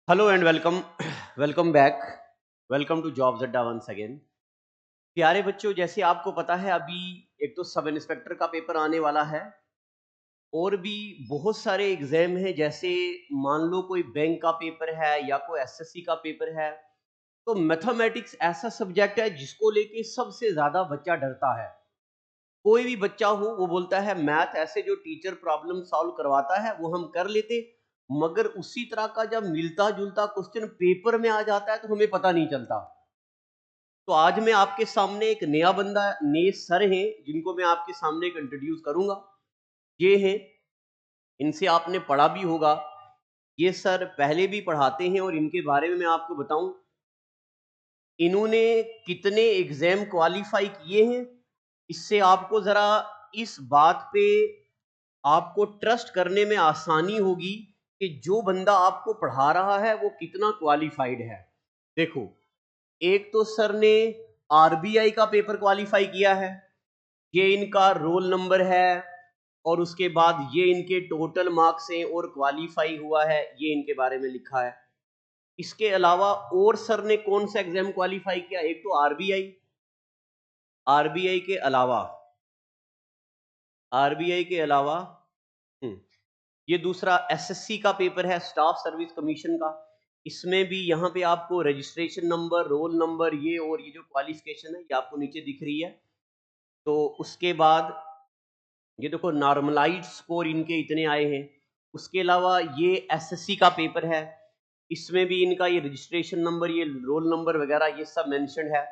Hello and welcome welcome back. Welcome to jobs Adda once again. प्यारे बच्चों, जैसे आपको पता है अभी एक तो सब इंस्पेक्टर का पेपर आने वाला है और भी बहुत सारे एग्जाम हैं। जैसे मान लो कोई बैंक का पेपर है या कोई एसएससी का पेपर है। तो मैथमेटिक्स ऐसा सब्जेक्ट है जिसको लेके सबसे ज्यादा बच्चा डरता है। कोई भी बच्चा हो वो बोलता है मैथ ऐसे जो टीचर प्रॉब्लम सॉल्व करवाता है वो हम कर लेते, मगर उसी तरह का जब मिलता जुलता क्वेश्चन पेपर में आ जाता है तो हमें पता नहीं चलता। तो आज मैं आपके सामने एक नया बंदा, नए सर हैं जिनको मैं आपके सामने एक इंट्रोड्यूस करूंगा। ये हैं, इनसे आपने पढ़ा भी होगा। ये सर पहले भी पढ़ाते हैं और इनके बारे में मैं आपको बताऊं, इन्होंने कितने एग्जाम क्वालिफाई किए हैं, इससे आपको जरा इस बात पे आपको ट्रस्ट करने में आसानी होगी कि जो बंदा आपको पढ़ा रहा है वो कितना क्वालिफाइड है। देखो, एक तो सर ने आरबीआई का पेपर क्वालिफाई किया है, ये इनका रोल नंबर है, और उसके बाद ये इनके टोटल मार्क्स हैं और क्वालिफाई हुआ है, ये इनके बारे में लिखा है। इसके अलावा और सर ने कौन सा एग्जाम क्वालिफाई किया, एक तो आरबीआई, आरबीआई के अलावा आरबीआई के अलावा हम्म, ये दूसरा एसएससी का पेपर है, स्टाफ सर्विस कमीशन का। इसमें भी यहाँ पे आपको रजिस्ट्रेशन नंबर, रोल नंबर, ये और ये जो क्वालिफिकेशन है ये आपको नीचे दिख रही है। तो उसके बाद ये देखो नॉर्मलाइज्ड स्कोर इनके इतने आए हैं। उसके अलावा ये एसएससी का पेपर है, इसमें भी इनका ये रजिस्ट्रेशन नंबर, ये रोल नंबर वगैरह ये सब मेंशन है।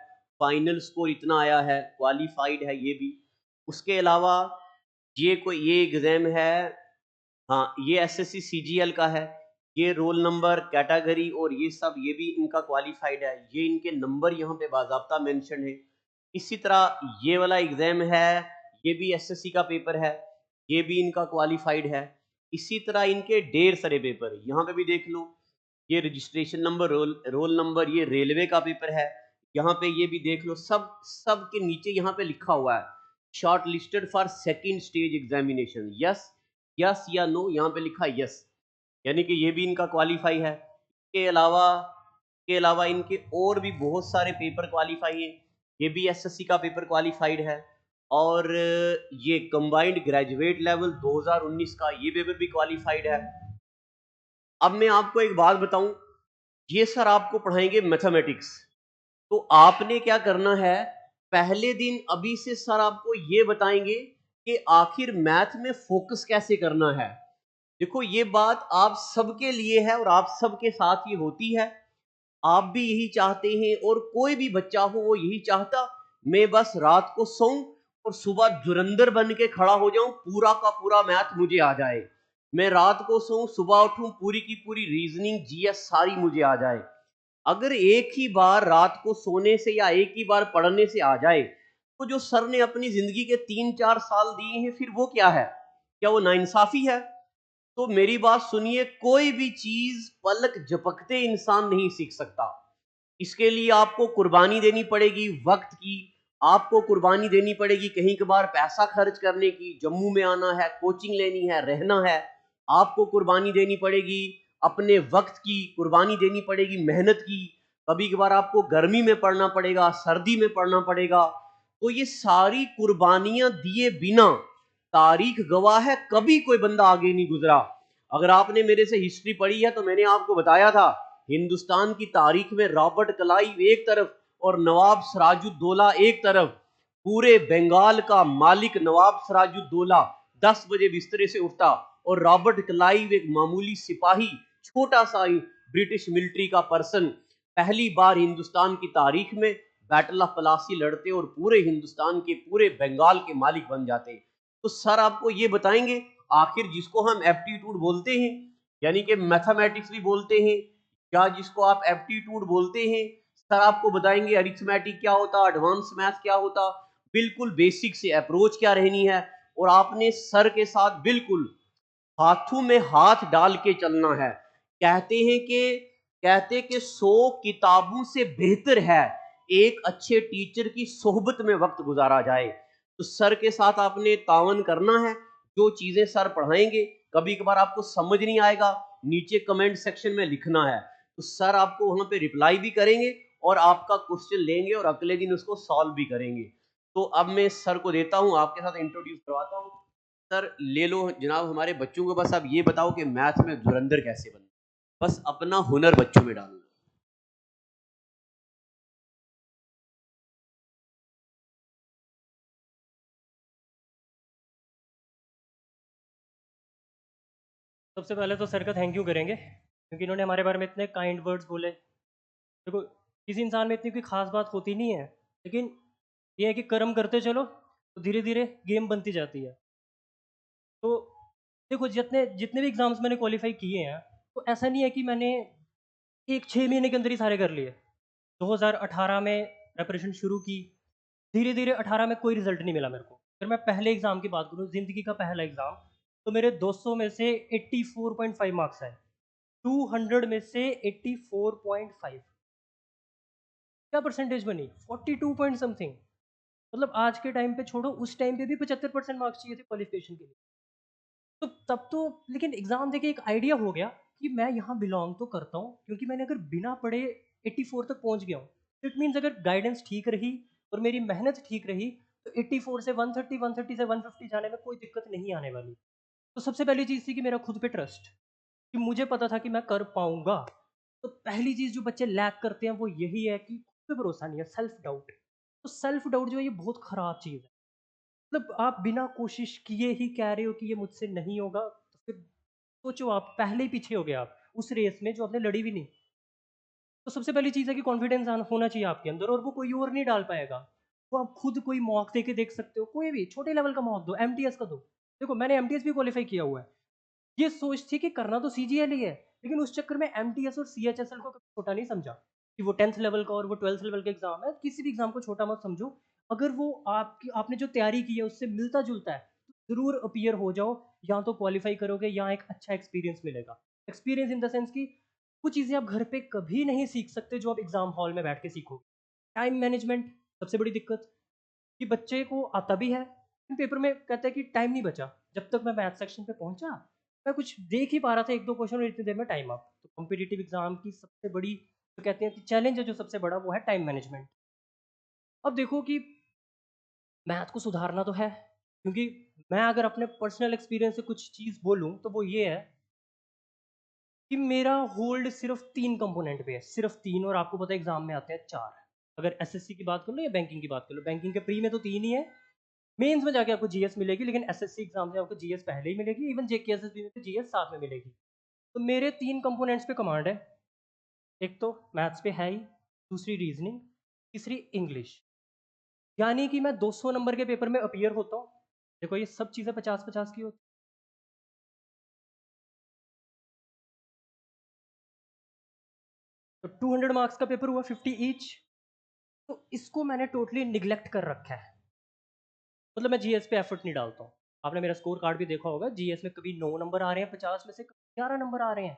फाइनल स्कोर इतना आया है, क्वालिफाइड है ये भी। उसके अलावा ये एग्जाम है, हाँ ये एसएससी सीजीएल का है। ये रोल नंबर, कैटेगरी और ये सब ये भी इनका क्वालिफाइड है, ये इनके नंबर यहाँ पे बाजाब्ता मेंशन है। इसी तरह ये वाला एग्जाम है, ये भी एसएससी का पेपर है, ये भी इनका क्वालिफाइड है। इसी तरह इनके ढेर सारे पेपर यहाँ पे भी देख लो, ये रजिस्ट्रेशन नंबर, रोल नंबर, ये रेलवे का पेपर है, यहाँ पे ये भी देख लो। सब सब के नीचे यहाँ पे लिखा हुआ है short listed for second stage examination, yes yes या नो, यहाँ पे लिखा है यस, यानी कि ये भी इनका क्वालिफाई है। के अलावा इनके और भी बहुत सारे पेपर क्वालिफाई है। ये भी एसएससी का पेपर क्वालिफाइड है, और ये कंबाइंड ग्रेजुएट लेवल 2019 का ये पेपर भी क्वालिफाइड है। अब मैं आपको एक बात बताऊं, ये सर आपको पढ़ाएंगे मैथमेटिक्स। तो आपने क्या करना है, पहले दिन अभी से सर आपको ये बताएंगे कि आखिर मैथ में फोकस कैसे करना है। देखो ये बात आप सबके लिए है और आप सबके साथ ही होती है। आप भी यही चाहते हैं और कोई भी बच्चा हो वो यही चाहता, मैं बस रात को सोऊं और सुबह धुरंधर बन के खड़ा हो जाऊं, पूरा का पूरा मैथ मुझे आ जाए। मैं रात को सोऊं, सुबह उठूं, पूरी की पूरी रीजनिंग जीएस सारी मुझे आ जाए। अगर एक ही बार रात को सोने से या एक ही बार पढ़ने से आ जाए, तो जो सर ने अपनी जिंदगी के 3-4 साल दिए हैं फिर वो क्या है, क्या वो नाइंसाफी है? तो मेरी बात सुनिए, कोई भी चीज पलक झपकते इंसान नहीं सीख सकता। इसके लिए आपको कुर्बानी देनी पड़ेगी वक्त की, आपको कुर्बानी देनी पड़ेगी कहीं कभार पैसा खर्च करने की, जम्मू में आना है, कोचिंग लेनी है, रहना है। आपको कुर्बानी देनी पड़ेगी अपने वक्त की, कुर्बानी देनी पड़ेगी मेहनत की। कभी कभार आपको गर्मी में पढ़ना पड़ेगा, सर्दी में पढ़ना पड़ेगा। तो ये सारी कुर्बानियां दिए बिना, तारीख गवाह है, कभी कोई बंदा आगे नहीं गुजरा। अगर आपने मेरे से हिस्ट्री पढ़ी है तो मैंने आपको बताया था, हिंदुस्तान की तारीख में रॉबर्ट क्लाइव एक तरफ और नवाब सिराजुद्दौला एक तरफ। पूरे बंगाल का मालिक नवाब सिराजुद्दौला 10 बजे बिस्तरे से उठता और रॉबर्ट क्लाइव एक मामूली सिपाही, छोटा सा ब्रिटिश मिलिट्री का पर्सन, पहली बार हिंदुस्तान की तारीख में बैटल ऑफ प्लासी लड़ते और पूरे हिंदुस्तान के, पूरे बंगाल के मालिक बन जाते। तो सर आपको ये बताएंगे आखिर जिसको हम एप्टीट्यूड बोलते हैं, यानी कि मैथमेटिक्स भी बोलते हैं, या जिसको आप एप्टीट्यूड बोलते हैं, सर आपको बताएंगे अरिथमेटिक क्या होता, एडवांस मैथ क्या होता, बिल्कुल बेसिक से अप्रोच क्या रहनी है। और आपने सर के साथ बिल्कुल हाथों में हाथ डाल के चलना है। कहते हैं कि कहते कि 100 किताबों से बेहतर है एक अच्छे टीचर की सोहबत में वक्त गुजारा जाए। तो सर के साथ आपने तावन करना है, जो चीजें सर पढ़ाएंगे कभी कभार आपको समझ नहीं आएगा, नीचे कमेंट सेक्शन में लिखना है। तो सर आपको वहाँ पे रिप्लाई भी करेंगे और आपका क्वेश्चन लेंगे और अगले दिन उसको सॉल्व भी करेंगे। तो अब मैं सर को देता हूँ, आपके साथ इंट्रोड्यूस करवाता हूँ। सर ले लो जनाब हमारे बच्चों को, बस आप ये बताओ कि मैथ में धुरंधर कैसे बनना, बस अपना हुनर बच्चों में डालो। सबसे पहले तो सर का थैंक यू करेंगे क्योंकि इन्होंने हमारे बारे में इतने काइंड वर्ड्स बोले। देखो, किसी इंसान में इतनी कोई खास बात होती नहीं है, लेकिन ये है कि कर्म करते चलो तो धीरे धीरे गेम बनती जाती है। तो देखो, जितने जितने भी एग्ज़ाम्स मैंने क्वालिफाई किए हैं, तो ऐसा नहीं है कि मैंने एक 6 महीने के अंदर ही सारे कर लिए। 2018 में प्रिपरेशन शुरू की, धीरे धीरे 18 में कोई रिजल्ट नहीं मिला मेरे को। फिर मैं पहले एग्ज़ाम की बात करूँ, ज़िंदगी का पहला एग्ज़ाम, तो मेरे 200 में से 84.5 मार्क्स आए। 200 में से 84.5, क्या परसेंटेज बनी? 42 पॉइंट समथिंग। मतलब आज के टाइम पे छोड़ो, उस टाइम पे भी 75% मार्क्स चाहिए थे क्वालिफिकेशन के लिए। तो तब तो, लेकिन एग्जाम देके एक आइडिया हो गया कि मैं यहाँ बिलोंग तो करता हूँ, क्योंकि मैंने अगर बिना पढ़े 84 तक पहुँच गया हूँ, तो इट मीन्स अगर गाइडेंस ठीक रही और मेरी मेहनत ठीक रही, तो 84 से 130, 130 से 150 जाने में कोई दिक्कत नहीं आने वाली। तो सबसे पहली चीज़ थी कि मेरा खुद पे ट्रस्ट, कि मुझे पता था कि मैं कर पाऊंगा। तो पहली चीज़ जो बच्चे लैक करते हैं वो यही है कि खुद पे भरोसा नहीं है, सेल्फ डाउट। तो सेल्फ डाउट जो है ये बहुत खराब चीज़ है। मतलब आप बिना कोशिश किए ही कह रहे हो कि ये मुझसे नहीं होगा, तो फिर सोचो, आप पहले ही पीछे हो गए आप उस रेस में जो आपने लड़ी भी नहीं। तो सबसे पहली चीज़ है कि कॉन्फिडेंस होना चाहिए आपके अंदर, और वो कोई और नहीं डाल पाएगा। वो आप खुद कोई मॉक दे के देख सकते हो, कोई भी छोटे लेवल का मॉक दो, एमटीएस का दो। देखो, मैंने एमटीएस भी क्वालिफाई किया हुआ है। ये सोच थी कि करना तो सीजीएल ही है, लेकिन उस चक्कर में एमटीएस और सीएचएसएल को कभी छोटा नहीं समझा कि वो 10th लेवल का और वो 12th लेवल का एग्जाम है। किसी भी एग्जाम को छोटा मत समझो। अगर वो आपकी आपने जो तैयारी की है उससे मिलता जुलता है, तो जरूर अपीयर हो जाओ। या तो क्वालिफाई करोगे या एक अच्छा एक्सपीरियंस मिलेगा। एक्सपीरियंस इन द सेंस कि वो चीज़ें आप घर पे कभी नहीं सीख सकते जो आप एग्जाम हॉल में बैठ के सीखोगे। टाइम मैनेजमेंट सबसे बड़ी दिक्कत, कि बच्चे को आता भी है, लेकिन पेपर में कहता है कि टाइम नहीं बचा। जब तक मैं मैथ सेक्शन पे पहुंचा, मैं कुछ देख ही पा रहा था, एक दो क्वेश्चन, और इतनी देर में टाइम अप। तो कॉम्पिटिटिव एग्जाम की सबसे बड़ी, जो कहते हैं कि चैलेंज है, जो सबसे बड़ा, वो है टाइम मैनेजमेंट। अब देखो कि मैथ को सुधारना तो है, क्योंकि मैं अगर अपने पर्सनल एक्सपीरियंस से कुछ चीज़ बोलूँ तो वो ये है कि मेरा होल्ड सिर्फ 3 कंपोनेंट पे है, सिर्फ 3, और आपको पता है एग्जाम में आते हैं 4। अगर एसएससी की बात कर लो या बैंकिंग की बात कर लो, बैंकिंग के प्री में तो 3 ही है, मेंस में जाके आपको जीएस मिलेगी, लेकिन एसएससी एग्जाम में आपको जीएस पहले ही मिलेगी, इवन जेकेएसएसबी में तो जीएस साथ में मिलेगी। तो मेरे 3 कंपोनेंट्स पे कमांड है। एक तो मैथ्स पे है ही, दूसरी रीजनिंग, तीसरी इंग्लिश। यानी कि मैं 200 नंबर के पेपर में अपीयर होता हूँ। देखो, ये सब चीज़ें 50-50 की होती। तो 200 मार्क्स का पेपर हुआ, 50 ईच। तो इसको मैंने टोटली निग्लेक्ट कर रखा है। मतलब मैं जीएस पे एफर्ट नहीं डालता हूँ। आपने मेरा स्कोर कार्ड भी देखा होगा, जीएस में कभी 9 नंबर आ रहे हैं 50 में से, कभी 11 नंबर आ रहे हैं।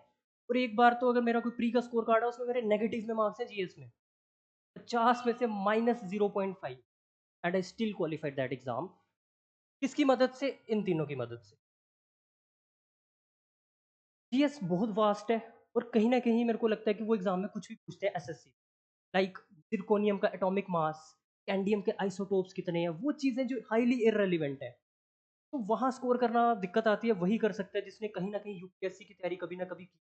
और एक बार तो अगर मेरा कोई प्री का स्कोर कार्ड है, उसमें मेरे नेगेटिव में मार्क्स हैं जीएस में, 50 में से -0.5, and I still qualified that exam. किसकी मदद से? इन तीनों की मदद से। जीएस बहुत वास्ट है, और कहीं ना कहीं मेरे को लगता है कि वो एग्जाम में कुछ भी पूछते हैं एसएससी, लाइक जिरकोनियम का एटॉमिक मास, कैंडियम के आइसोटोप्स कितने हैं, वो चीज़ें जो हाईली इररेलेवेंट है। तो वहाँ स्कोर करना दिक्कत आती है। वही कर सकता है जिसने कहीं ना कहीं यूपीएससी की तैयारी कभी ना कभी की।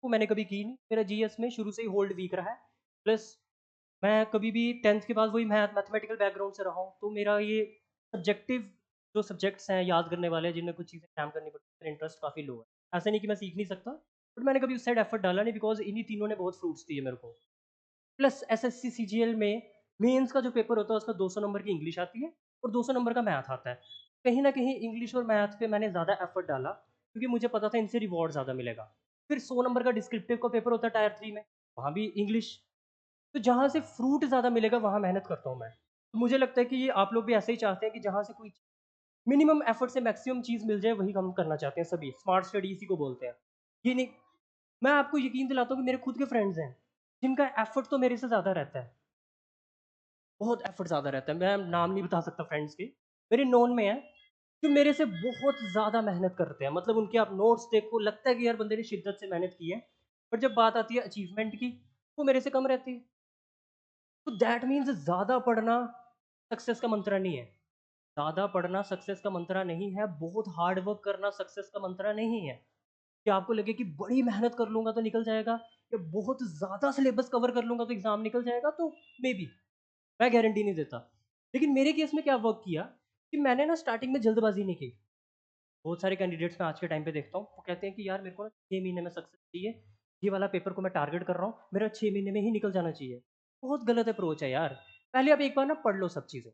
वो मैंने कभी की नहीं, मेरा जीएस में शुरू से ही होल्ड वीक रहा है। प्लस मैं कभी भी 10th के बाद वही मैथमेटिकल बैकग्राउंड से रहा हूँ, तो मेरा ये सब्जेक्टिव जो सब्जेक्ट्स हैं याद करने वाले, जिनमें कुछ चीज़ें काम करनी पड़ती है, मेरा इंटरेस्ट काफ़ी लो है। ऐसा नहीं कि मैं सीख नहीं सकता, बट मैंने कभी उस साइड एफर्ट डाला नहीं, बिकॉज इन्हीं तीनों ने बहुत फ्रूट्स दिए मेरे को। प्लस एसएससी सीजीएल में मेंस का जो पेपर होता है उसमें 200 नंबर की इंग्लिश आती है और 200 नंबर का मैथ आता है। कहीं ना कहीं इंग्लिश और मैथ पे मैंने ज़्यादा एफर्ट डाला, क्योंकि मुझे पता था इनसे रिवॉर्ड ज़्यादा मिलेगा। फिर 100 नंबर का डिस्क्रिप्टिव का पेपर होता है टायर 3 में, वहाँ भी इंग्लिश। तो जहाँ से फ्रूट ज़्यादा मिलेगा वहाँ मेहनत करता हूँ मैं। तो मुझे लगता है कि ये आप लोग भी ऐसे ही चाहते हैं कि जहाँ से कोई मिनिमम एफर्ट से मैक्सिमम चीज़ मिल जाए, वही हम करना चाहते हैं सभी। स्मार्ट स्टडी इसी को बोलते हैं। ये नहीं, मैं आपको यकीन दिलाता हूँ कि मेरे खुद के फ्रेंड्स हैं जिनका एफर्ट तो मेरे से ज़्यादा रहता है, बहुत एफर्ट ज़्यादा रहता है। मैं नाम नहीं बता सकता फ्रेंड्स के, मेरे नोन में है, जो मेरे से बहुत ज़्यादा मेहनत करते हैं। मतलब उनके आप नोट्स देखो, लगता है कि यार बंदे ने शिद्दत से मेहनत की है। बट जब बात आती है अचीवमेंट की, वो मेरे से कम रहती है। तो दैट मीन्स ज़्यादा पढ़ना सक्सेस का मंत्र नहीं है। ज़्यादा पढ़ना सक्सेस का मंत्र नहीं है, बहुत हार्ड वर्क करना सक्सेस का मंत्र नहीं है। कि आपको लगे कि बड़ी मेहनत कर लूँगा तो निकल जाएगा, या बहुत ज़्यादा सिलेबस कवर कर लूँगा तो एग्ज़ाम निकल जाएगा, तो मेबी, मैं गारंटी नहीं देता। लेकिन मेरे केस में क्या वर्क किया कि मैंने ना स्टार्टिंग में जल्दबाज़ी नहीं की। बहुत सारे कैंडिडेट्स मैं आज के टाइम पे देखता हूँ, वो कहते हैं कि यार मेरे को ना 6 महीने में सक्सेस चाहिए, ये वाला पेपर को मैं टारगेट कर रहा हूँ, मेरा 6 महीने में ही निकल जाना चाहिए। बहुत गलत अप्रोच है यार। पहले आप एक बार ना पढ़ लो सब चीज़ें,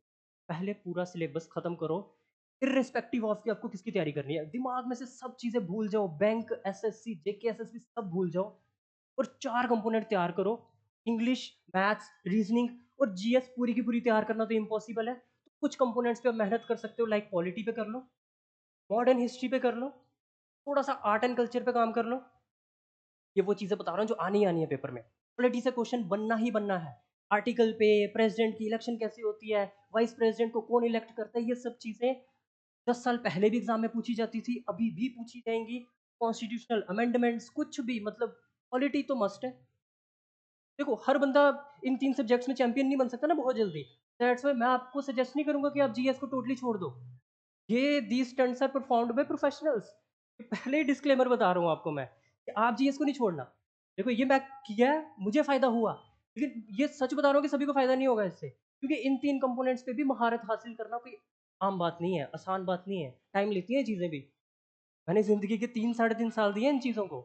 पहले पूरा सिलेबस खत्म करो, इर्रिस्पेक्टिव ऑफ कि आपको किसकी तैयारी करनी है। दिमाग में से सब चीज़ें भूल जाओ, बैंक, एसएससी, जेके, एसएसबी सब भूल जाओ, और 4 कंपोनेंट तैयार करो, इंग्लिश, मैथ्स, रीजनिंग और जीएस पूरी की पूरी तैयार करना तो इम्पॉसिबल है। तो कुछ कंपोनेंट्स पे आप मेहनत कर सकते हो, लाइक पॉलिटी पे कर लो, मॉडर्न हिस्ट्री पे कर लो, थोड़ा-सा आर्ट एंड कल्चर पे काम कर लो। ये वो चीज़ें बता रहा हूँ जो आनी ही आनी है पेपर में। पॉलिटी से क्वेश्चन बनना ही बनना है। आर्टिकल पे, प्रेज़िडेंट की इलेक्शन कैसे होती है, वाइस प्रेज़िडेंट को कौन इलेक्ट करता है, ये सब चीज़ें 10 साल पहले भी एग्ज़ाम में पूछी जाती थी, अभी भी पूछी जाएँगी। कॉन्स्टिट्यूशनल अमेंडमेंट्स कुछ भी, मतलब पॉलिटी तो मस्ट है। देखो, हर बंदा इन 3 सब्जेक्ट्स में चैंपियन नहीं बन सकता ना बहुत जल्दी। दैट्स व्हाई मैं आपको सजेस्ट नहीं करूँगा कि आप जीएस को टोटली छोड़ दो। ये these stunts are performed by professionals. पहले ही डिस्क्लेमर बता रहा हूँ आपको मैं, कि आप जीएस को नहीं छोड़ना। देखो, ये मैं किया है, मुझे फ़ायदा हुआ, लेकिन ये सच बता रहा हूँ कि सभी को फ़ायदा नहीं होगा इससे। क्योंकि इन 3 कंपोनेंट्स पे भी महारत हासिल करना कोई आम बात नहीं है, आसान बात नहीं है, टाइम लेती हैं ये चीज़ें भी। मैंने ज़िंदगी के 3 साढ़े 3 साल दिए इन चीज़ों को,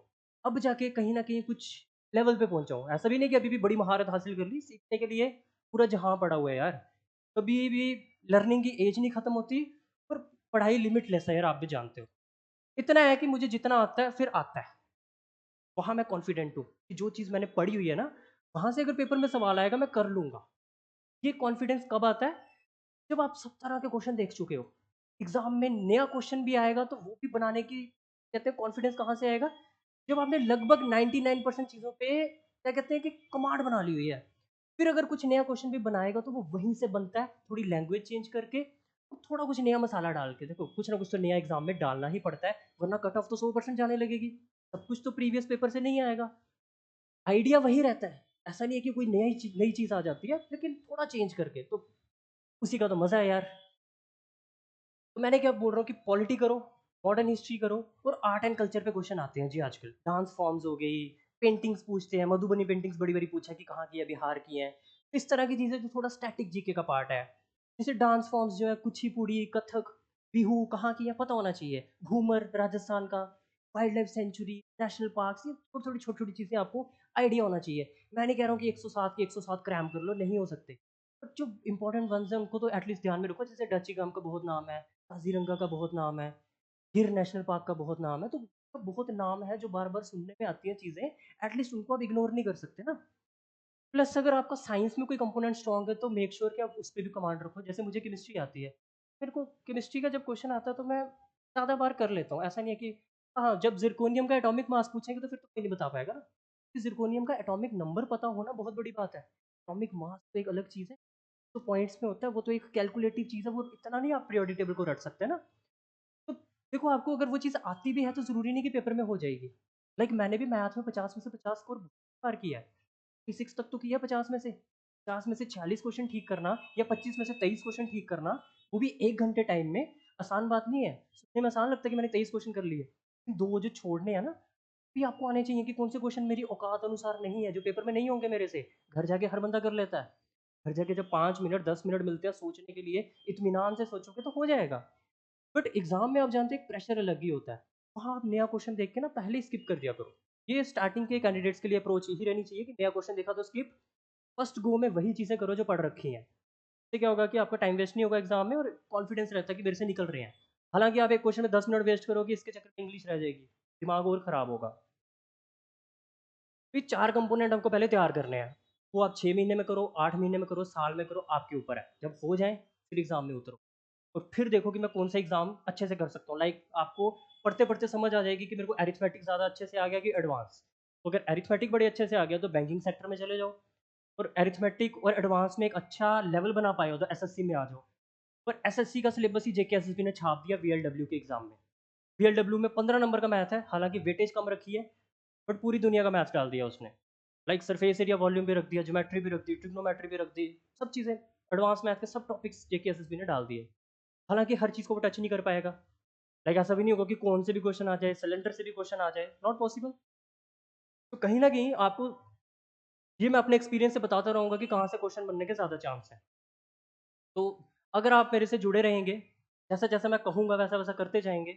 अब जाके कहीं न कहीं कुछ लेवल पे पहुँचा हूँ। ऐसा भी नहीं कि अभी भी बड़ी महारत हासिल कर ली, सीखने के लिए पूरा जहाँ पड़ा हुआ है यार। कभी भी लर्निंग की एज नहीं खत्म होती, और पढ़ाई लिमिटलेस है यार, आप भी जानते हो। इतना है कि मुझे जितना आता है, फिर आता है। वहाँ मैं कॉन्फिडेंट हूँ कि जो चीज़ मैंने पढ़ी हुई है ना, वहाँ से अगर पेपर में सवाल आएगा, मैं कर लूँगा। ये कॉन्फिडेंस कब आता है? जब आप सब तरह के क्वेश्चन देख चुके हो। एग्ज़ाम में नया क्वेश्चन भी आएगा तो वो भी बनाने की, कहते हैं, कॉन्फिडेंस कहाँ से आएगा? जब आपने लगभग 99% चीज़ों पे, क्या कहते हैं, कि कमांड बना ली हुई है। फिर अगर कुछ नया क्वेश्चन भी बनाएगा तो वो वहीं से बनता है, थोड़ी लैंग्वेज चेंज करके, और थोड़ा कुछ नया मसाला डाल के। देखो, कुछ ना कुछ तो नया एग्ज़ाम में डालना ही पड़ता है, वरना कट ऑफ तो 100% जाने लगेगी। सब कुछ तो प्रीवियस पेपर से नहीं आएगा। आइडिया वही रहता है। ऐसा नहीं है कि कोई नई चीज़ आ जाती है, लेकिन थोड़ा चेंज करके, तो उसी का तो मज़ा है यार। तो मैंने क्या बोल रहा हूँ कि पॉलिटी करो, मॉडर्न हिस्ट्री करो, और आर्ट एंड कल्चर पे क्वेश्चन आते हैं जी आजकल। डांस फॉर्म्स हो गई, पेंटिंग्स पूछते हैं, मधुबनी पेंटिंग्स बड़ी-बड़ी पूछा कि कहाँ की है, बिहार की है। इस तरह की चीज़ें जो थोड़ा स्टैटिक जीके का पार्ट है। जैसे डांस फॉर्म्स जो है, कुचिपुड़ी, कथक, बिहू कहाँ की है पता होना चाहिए। घूमर राजस्थान का, wild life sanctuary, national parks, ये थोड़ी-थोड़ी छोटी-छोटी चीज़ें आपको आइडिया होना चाहिए। मैं नहीं कह रहा हूँ कि 107 के 107 क्रैम कर लो, नहीं हो सकते। बट जो इंपॉर्टेंट वन्स हैं उनको तो एटलीस्ट ध्यान में रखो। जैसे डची गम का बहुत नाम है, काज़ीरंगा का बहुत नाम है, गिर नेशनल पार्क का बहुत नाम है, तो बहुत नाम है जो बार-बार सुनने में आती हैं चीज़ें, एटलीस्ट उनको आप इग्नोर नहीं कर सकते ना। प्लस अगर आपका साइंस में कोई कंपोनेंट स्ट्रॉन्ग है तो मेक श्योर कि आप उस पे भी कमांड रखो। जैसे मुझे केमिस्ट्री आती है, मेरे को केमिस्ट्री का जब क्वेश्चन आता है तो मैं ज़्यादा बार कर लेता हूँ। ऐसा नहीं है कि, हाँ, जब ज़िरकोनियम का एटॉमिक मास पूछेंगे तो फिर तो कोई नहीं बता पाएगा ना, कि ज़िरकोनियम का एटॉमिक नंबर पता होना बहुत बड़ी बात है। एटॉमिक मास तो एक अलग चीज़ है, तो पॉइंट्स में होता है, वो तो एक कैलकुलेटिव चीज़ है, वो इतना नहीं आप पीरियोडिक टेबल को रट सकते ना। तो देखो, आपको अगर वो चीज़ आती भी है तो ज़रूरी नहीं कि पेपर में हो जाएगी। लाइक मैंने भी मैथ में 50 में से 50 स्कोर बहुत बार किया है। फिज़िक्स तक तो किया 50 में से। 50 में से 40 क्वेश्चन ठीक करना, या 25 में से 23 क्वेश्चन ठीक करना, वो भी 1 घंटे टाइम में, आसान बात नहीं है। सुनने में आसान लगता है कि मैंने 23 क्वेश्चन कर लिए। 2 जो छोड़ने हैं ना, भी आपको आने चाहिए कि कौन से क्वेश्चन मेरी औकात अनुसार नहीं है, जो पेपर में नहीं होंगे मेरे से। घर जाके हर बंदा कर लेता है। घर जाके जब 5 मिनट 10 मिनट मिलते हैं सोचने के लिए, इत्मीनान से सोचोगे तो हो जाएगा। बट एग्जाम में आप जानते हैं एक प्रेशर अलग ही होता है। वहाँ आप नया क्वेश्चन देख के ना पहले ही स्किप कर दिया करो। ये स्टार्टिंग के कैंडिडेट्स के लिए अप्रोच यही रहनी चाहिए कि नया क्वेश्चन देखा तो स्किप, फर्स्ट गो में वही चीज़ें करो जो पढ़ रखी हैं। इससे क्या होगा कि आपका टाइम वेस्ट नहीं होगा एग्जाम में, और कॉन्फिडेंस रहता है कि मेरे से निकल रहे हैं। हालांकि आप एक क्वेश्चन में 10 मिनट वेस्ट करोगे, इसके चक्कर में इंग्लिश रह जाएगी, दिमाग और खराब होगा। तो ये 4 कंपोनेंट हमको पहले तैयार करने हैं। वो आप 6 महीने में करो, 8 महीने में करो, साल में करो, आपके ऊपर है। जब हो जाए फिर एग्जाम में उतरो, और फिर देखो कि मैं कौन सा एग्ज़ाम अच्छे से कर सकता हूँ। लाइक आपको पढ़ते-पढ़ते समझ आ जाएगी कि मेरे को अरिथमेटिक ज़्यादा अच्छे से आ गया कि एडवांस। तो अगर अरिथमेटिक बड़े अच्छे से आ गया तो बैंकिंग सेक्टर में चले जाओ, और अरिथमेटिक और एडवांस में एक अच्छा लेवल बना पाए हो तो एसएससी में आ जाओ। पर एसएससी का सिलेबस ही जेके एसएसबी ने छाप दिया वीएलडब्ल्यू के एग्ज़ाम में। वीएलडब्ल्यू में 15 नंबर का मैथ है, हालाँकि वेटेज कम रखी है, बट पूरी दुनिया का मैथ्स डाल दिया उसने। लाइक सरफेस एरिया वॉल्यूम भी रख दिया, ज्योमेट्री भी रख दी, ट्रिग्नोमेट्री भी रख दी, सब चीज़ें एडवांस मैथ के सब टॉपिक्स जेकेएसएसबी ने डाल दिए। हालांकि हर चीज़ को वो टच नहीं कर पाएगा। लाइक ऐसा भी नहीं होगा कि कौन से भी क्वेश्चन आ जाए, सिलेंडर से भी क्वेश्चन आ जाए, नॉट पॉसिबल। तो कहीं ना कहीं आपको ये मैं अपने एक्सपीरियंस से बताता रहूँगा कि कहाँ से क्वेश्चन बनने के ज़्यादा चांस है। तो अगर आप मेरे से जुड़े रहेंगे, जैसा जैसा मैं कहूँगा वैसा वैसा करते जाएंगे,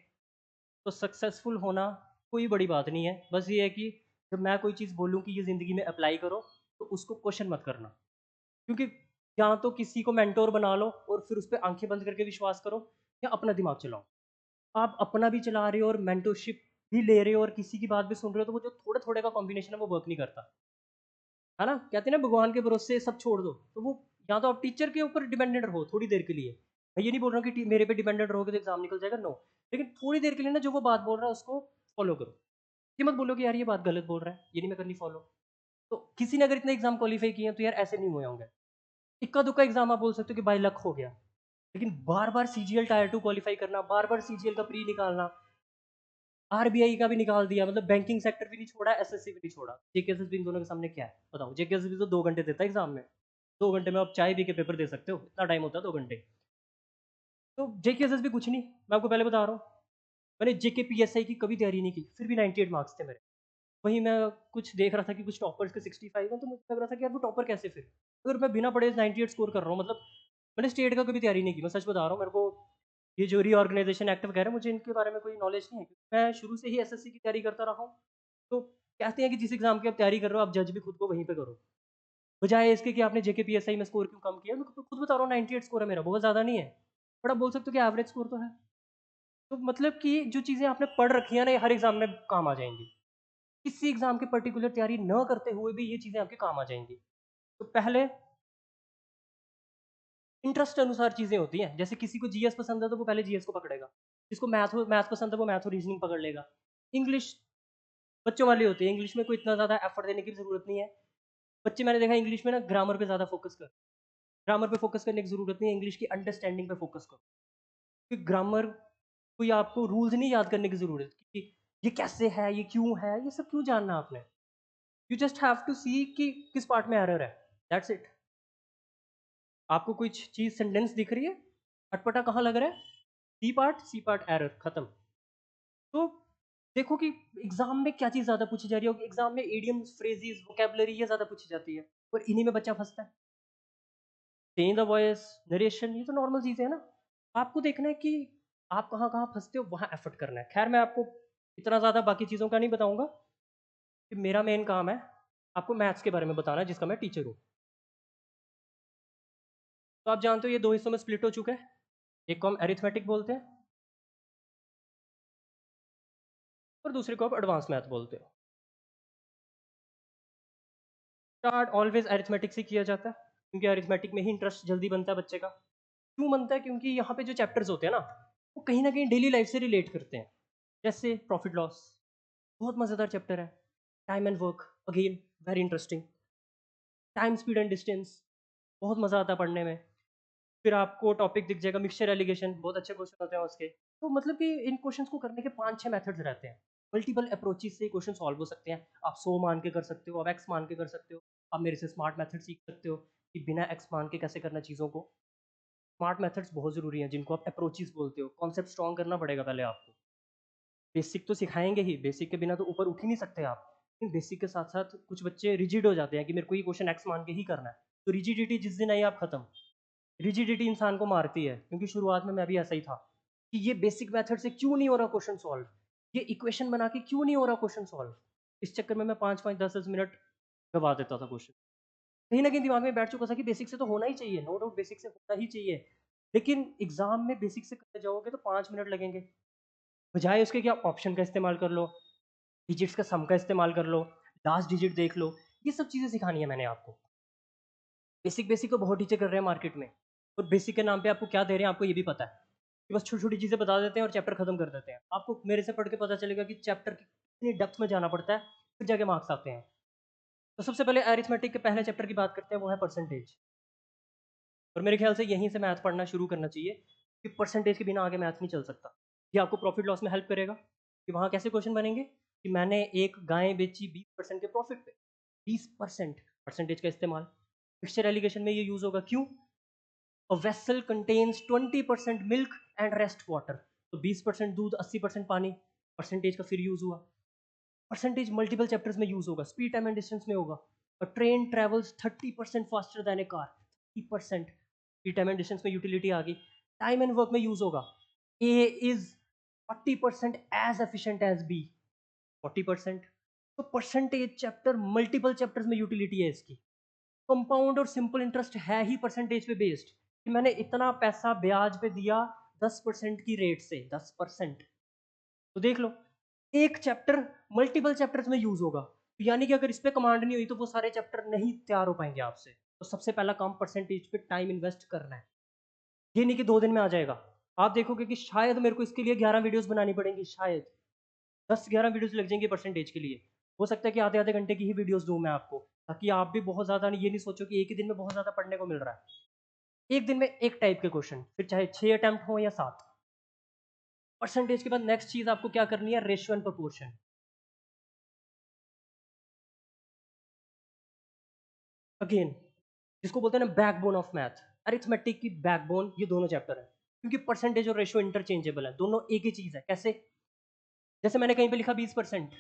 तो सक्सेसफुल होना कोई बड़ी बात नहीं है। बस ये है कि जब मैं कोई चीज़ बोलूँ कि ये ज़िंदगी में अप्लाई करो, तो उसको क्वेश्चन मत करना। क्योंकि या तो किसी को मेंटोर बना लो और फिर उस पे आँखें बंद करके विश्वास करो, या अपना दिमाग चलाओ। आप अपना भी चला रहे हो और मेंटरशिप भी ले रहे हो और किसी की बात भी सुन रहे हो, तो वो जो थोड़े-थोड़े का कॉम्बिनेशन है वो वर्क नहीं करता। है ना? कहते हैं ना भगवान के भरोसे सब छोड़ दो। तो वो या तो आप टीचर के ऊपर डिपेंडेंट रहो थोड़ी देर के लिए। मैं ये नहीं बोल रहा हूँ कि मेरे पे डिपेंडेंट रहोगे तो एग्ज़ाम निकल जाएगा, नो। लेकिन थोड़ी देर के लिए ना जो वो बात बोल रहा है उसको फ़ॉलो करो। ये मत बोलो कि यार ये बात गलत बोल रहा है, ये नहीं मैं करनी फ़ॉलो। तो किसी ने अगर इतने एग्ज़ाम क्वालीफाई किए हैं तो यार ऐसे नहीं हुए होंगे। इक्का-दुक्का एग्ज़ाम आप बोल सकते हो कि बाय लक हो गया। लेकिन बार-बार सीजीएल टायर 2 क्वालीफाई करना, बार-बार सीजीएल का प्री निकालना, आरबीआई का भी निकाल दिया, मतलब बैंकिंग सेक्टर भी नहीं छोड़ा, एसएससी भी नहीं छोड़ा। जेकेएसएसबी इन दोनों के सामने क्या है? बताओ। जेकेएसएसबी तो 2 घंटे देता है एग्ज़ाम में। 2 घंटे में आप चाय पी के पेपर दे सकते हो, इतना टाइम होता है 2 घंटे। तो जेकेएसएसबी कुछ नहीं, मैं आपको पहले बता रहा हूँ। मैंने जेके पीएसआई की कभी तैयारी नहीं की, फिर भी 98 मार्क्स थे मेरे। वहीं मैं कुछ देख रहा था कि कुछ टॉपर्स के 65 हैं, तो मुझे लग रहा था कि यार वो टॉपर कैसे फिर? अगर मैं बिना पढ़े 98 स्कोर कर रहा हूँ, मतलब मैंने स्टेट का कभी तैयारी नहीं की, मैं सच बता रहा हूँ। मेरे को ये जो रीऑर्गेनाइजेशन एक्ट वगैरह, मुझे इनके बारे में कोई नॉलेज नहीं है, क्योंकि मैं शुरू से ही एसएससी की तैयारी करता रहा हूँ। तो कहते हैं कि जिस एग्ज़ाम की आप तैयारी कर रहे हो, आप जज भी खुद को वहीं पे करो। बजाय इसके कि आपने जेके पीएसआई में स्कोर क्यों कम किया? मैं खुद बता रहा हूँ 98 स्कोर है मेरा, बहुत ज़्यादा नहीं है। बट आप बोल सकते हो कि एवरेज स्कोर तो है। तो मतलब कि जो चीज़ें आपने पढ़ रखी है ना, ये हर एग्ज़ाम में काम आ जाएँगी। किसी एग्ज़ाम की पर्टिकुलर तैयारी न करते हुए भी ये चीज़ें आपके काम आ जाएँगी। तो पहले इंटरेस्ट अनुसार चीज़ें होती हैं। जैसे किसी को जीएस पसंद है तो वो पहले जीएस को पकड़ेगा। जिसको मैथ पसंद है वो मैथ और रीज़निंग पकड़ लेगा। इंग्लिश बच्चों वाली होती है, इंग्लिश में कोई इतना ज़्यादा एफर्ट देने की ज़रूरत नहीं है। बच्चे मैंने देखा इंग्लिश में ना ग्रामर पे ज़्यादा फ़ोकस कर, ग्रामर पे फ़ोकस करने की ज़रूरत नहीं है, इंग्लिश की अंडरस्टैंडिंग पे फ़ोकस करो। क्योंकि ग्रामर कोई आपको रूल्स नहीं याद करने की ज़रूरत कि ये कैसे है, ये क्यों है, ये सब क्यों जानना आपने। यू जस्ट हैव टू सी कि किस पार्ट में एरर है, दैट्स इट। आपको कुछ चीज़ सेंटेंस दिख रही है, अटपटा कहाँ लग रहा है, सी पार्ट एरर, खत्म। तो देखो कि एग्जाम में क्या चीज़ ज़्यादा पूछी जा रही है, एग्जाम में इडियम्स, फ्रेजेस, वोकैबुलरी ये ज़्यादा पूछी जाती है, और इन्हीं में बच्चा फंसता है। चेंज द वॉइस, नरेशन, ये तो नॉर्मल चीज़ें है ना। आपको देखना है कि आप कहाँ कहाँ फंसते हो, वहाँ एफर्ट करना है। खैर मैं आपको इतना ज़्यादा बाकी चीज़ों का नहीं बताऊंगा, कि मेरा मेन काम है आपको मैथ्स के बारे में बताना, जिसका मैं टीचर हूँ। तो आप जानते हो ये दो हिस्सों में स्प्लिट हो चुका है। एक को हम एरिथमेटिक बोलते हैं और दूसरे को आप एडवांस मैथ बोलते हो। स्टार्ट ऑलवेज अरिथमेटिक से किया जाता है, क्योंकि अरिथमेटिक में ही इंटरेस्ट जल्दी बनता है बच्चे का। क्यों बनता है? क्योंकि यहाँ पे जो चैप्टर्स होते हैं ना, वो कहीं ना कहीं डेली लाइफ से रिलेट करते हैं। जैसे प्रॉफिट लॉस, बहुत मज़ेदार चैप्टर है। Time and work, again very interesting. Time, speed and distance, बहुत मज़ा आता है पढ़ने में। फिर आपको टॉपिक दिख जाएगा मिक्सचर एलिगेशन, बहुत अच्छे क्वेश्चन होते हैं उसके। तो मतलब कि इन क्वेश्चंस को करने के 5-6 मेथड्स रहते हैं। मल्टीपल अप्रोचेस से क्वेश्चन सॉल्व हो सकते हैं। आप 100 मान के कर सकते हो, आप एक्स मान के कर सकते हो। आप मेरे से स्मार्ट मेथड सीख सकते हो कि बिना एक्स मान के कैसे करना चीज़ों को। स्मार्ट मेथड्स बहुत ज़रूरी हैं, जिनको आप अप्रोचेस बोलते हो। कॉन्सेप्ट स्ट्रॉन्ग करना पड़ेगा पहले आपको। बेसिक तो सिखाएंगे ही, बेसिक के बिना तो ऊपर उठ ही नहीं सकते आप। लेकिन बेसिक के साथ साथ कुछ बच्चे रिजिड हो जाते हैं कि मेरे को ये क्वेश्चन एक्स मान के ही करना है। तो रिजिडिटी जिस दिन आई, आप खत्म। रिजिडिटी इंसान को मारती है, क्योंकि शुरुआत में मैं भी ऐसा ही था कि ये बेसिक मेथड से क्यों नहीं हो रहा क्वेश्चन सॉल्व, ये इक्वेशन बना के क्यों नहीं हो रहा क्वेश्चन सॉल्व। इस चक्कर में मैं 5-5 10-10 मिनट गवा देता था क्वेश्चन। कहीं ना कहीं दिमाग में बैठ चुका था कि बेसिक से तो होना ही चाहिए, नो डाउट बेसिक से होना ही चाहिए। लेकिन एग्जाम में बेसिक से करते जाओगे तो 5 मिनट लगेंगे, बजाय उसके कि आप ऑप्शन का इस्तेमाल कर लो, डिजिट्स का सम का इस्तेमाल कर लो, लास्ट डिजिट देख लो। ये सब चीज़ें सिखानी है मैंने आपको। बेसिक बेसिक तो बहुत टीचर कर रहे हैं मार्केट में, और बेसिक के नाम पे आपको क्या दे रहे हैं आपको ये भी पता है, कि बस छोटी छोटी चीज़ें बता देते हैं और चैप्टर खत्म कर देते हैं। आपको मेरे से पढ़ के पता चलेगा कि चैप्टर की कितनी डेप्थ में जाना पड़ता है, फिर जाके मार्क्स आते हैं। तो सबसे पहले अरिथमेटिक के पहले चैप्टर की बात करते हैं, वो है परसेंटेज। और मेरे ख्याल से यहीं से मैथ पढ़ना शुरू करना चाहिए, कि परसेंटेज के बिना आगे मैथ नहीं चल सकता। ये आपको प्रॉफिट लॉस में हेल्प करेगा कि वहाँ कैसे क्वेश्चन बनेंगे, कि मैंने एक गाय बेची 20% के प्रॉफिट पे, 20% परसेंटेज का इस्तेमाल मिक्सचर एलिगेशन में ये यूज होगा। क्यों? A vessel contains 20% milk and rest water, तो 20% दूध 80% पानी, परसेंटेज का फिर यूज हुआ। परसेंटेज मल्टीपल चैप्टर्स में यूज होगा, स्पीड टाइम एंड डिस्टेंस में होगा। A train travels 30% faster than a car, 30% speed time and distance में यूटिलिटी आ गई। टाइम एंड वर्क में यूज होगा, A is 40% as efficient as B, 40%। तो परसेंटेज चैप्टर मल्टीपल चैप्टर्स में यूटिलिटी है इसकी। कंपाउंड और सिंपल इंटरेस्ट है ही परसेंटेज पे बेस्ड, कि मैंने इतना पैसा ब्याज पे दिया 10% की रेट से, 10%। तो देख लो, एक चैप्टर मल्टीपल चैप्टर्स में यूज होगा, तो यानी कि अगर इस पे कमांड नहीं हुई तो वो सारे चैप्टर नहीं तैयार हो पाएंगे आपसे। तो सबसे पहला काम परसेंटेज पे टाइम इन्वेस्ट करना है। ये नहीं कि 2 दिन में आ जाएगा। आप देखोगे कि शायद मेरे को इसके लिए 11 वीडियोस बनानी पड़ेंगी, शायद 10-11 वीडियोस लग जाएंगे परसेंटेज के लिए। हो सकता है कि आधे आधे घंटे की ही वीडियोस दूं मैं आपको, ताकि आप भी बहुत ज़्यादा ये नहीं सोचो कि एक ही दिन में बहुत ज़्यादा पढ़ने को मिल रहा है। एक दिन में एक टाइप के क्वेश्चन, फिर चाहे 6 अटेम्प्ट हो या 7। परसेंटेज के बाद नेक्स्ट चीज आपको क्या करनी है, रेशियो एंड प्रोपोर्शन। अगेन, जिसको बोलते हैं ना बैकबोन ऑफ मैथ, अरिथमेटिक की बैकबोन ये दोनों चैप्टर है, क्योंकि परसेंटेज और रेशियो इंटरचेंजेबल है, दोनों एक ही चीज है। कैसे? जैसे मैंने कहीं पे लिखा 20%,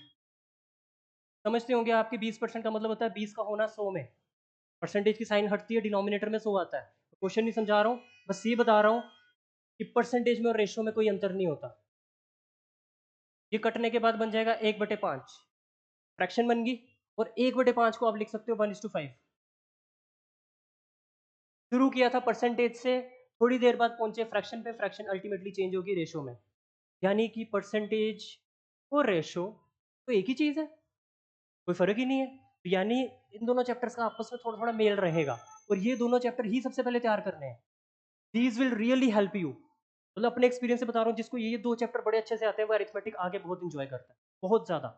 समझते होंगे आपके 20% का मतलब होता है 20 का होना 100 में। परसेंटेज की साइन हटती है, डिनोमिनेटर में 100 आता है। क्वेश्चन नहीं समझा रहा हूँ, बस ये बता रहा हूँ कि परसेंटेज में और रेशियो में कोई अंतर नहीं होता। ये कटने के बाद बन जाएगा 1/5, फ्रैक्शन बन गई। और 1/5 को आप लिख सकते हो 1:5। शुरू किया था परसेंटेज से, थोड़ी देर बाद पहुंचे फ्रैक्शन पे, फ्रैक्शन अल्टीमेटली चेंज होगी रेशो में। यानी कि परसेंटेज और रेशो तो एक ही चीज है, कोई फर्क ही नहीं है। तो यानी इन दोनों चैप्टर्स का आपस में थोड़ा थोड़ा मेल रहेगा, और ये दोनों चैप्टर ही सबसे पहले तैयार करने हैं। These will really help you. मतलब अपने एक्सपीरियंस से बता रहा हूँ, जिसको ये दो चैप्टर बड़े अच्छे से आते हैं वो अरिथमेटिक आगे बहुत इंजॉय करता है, बहुत ज्यादा।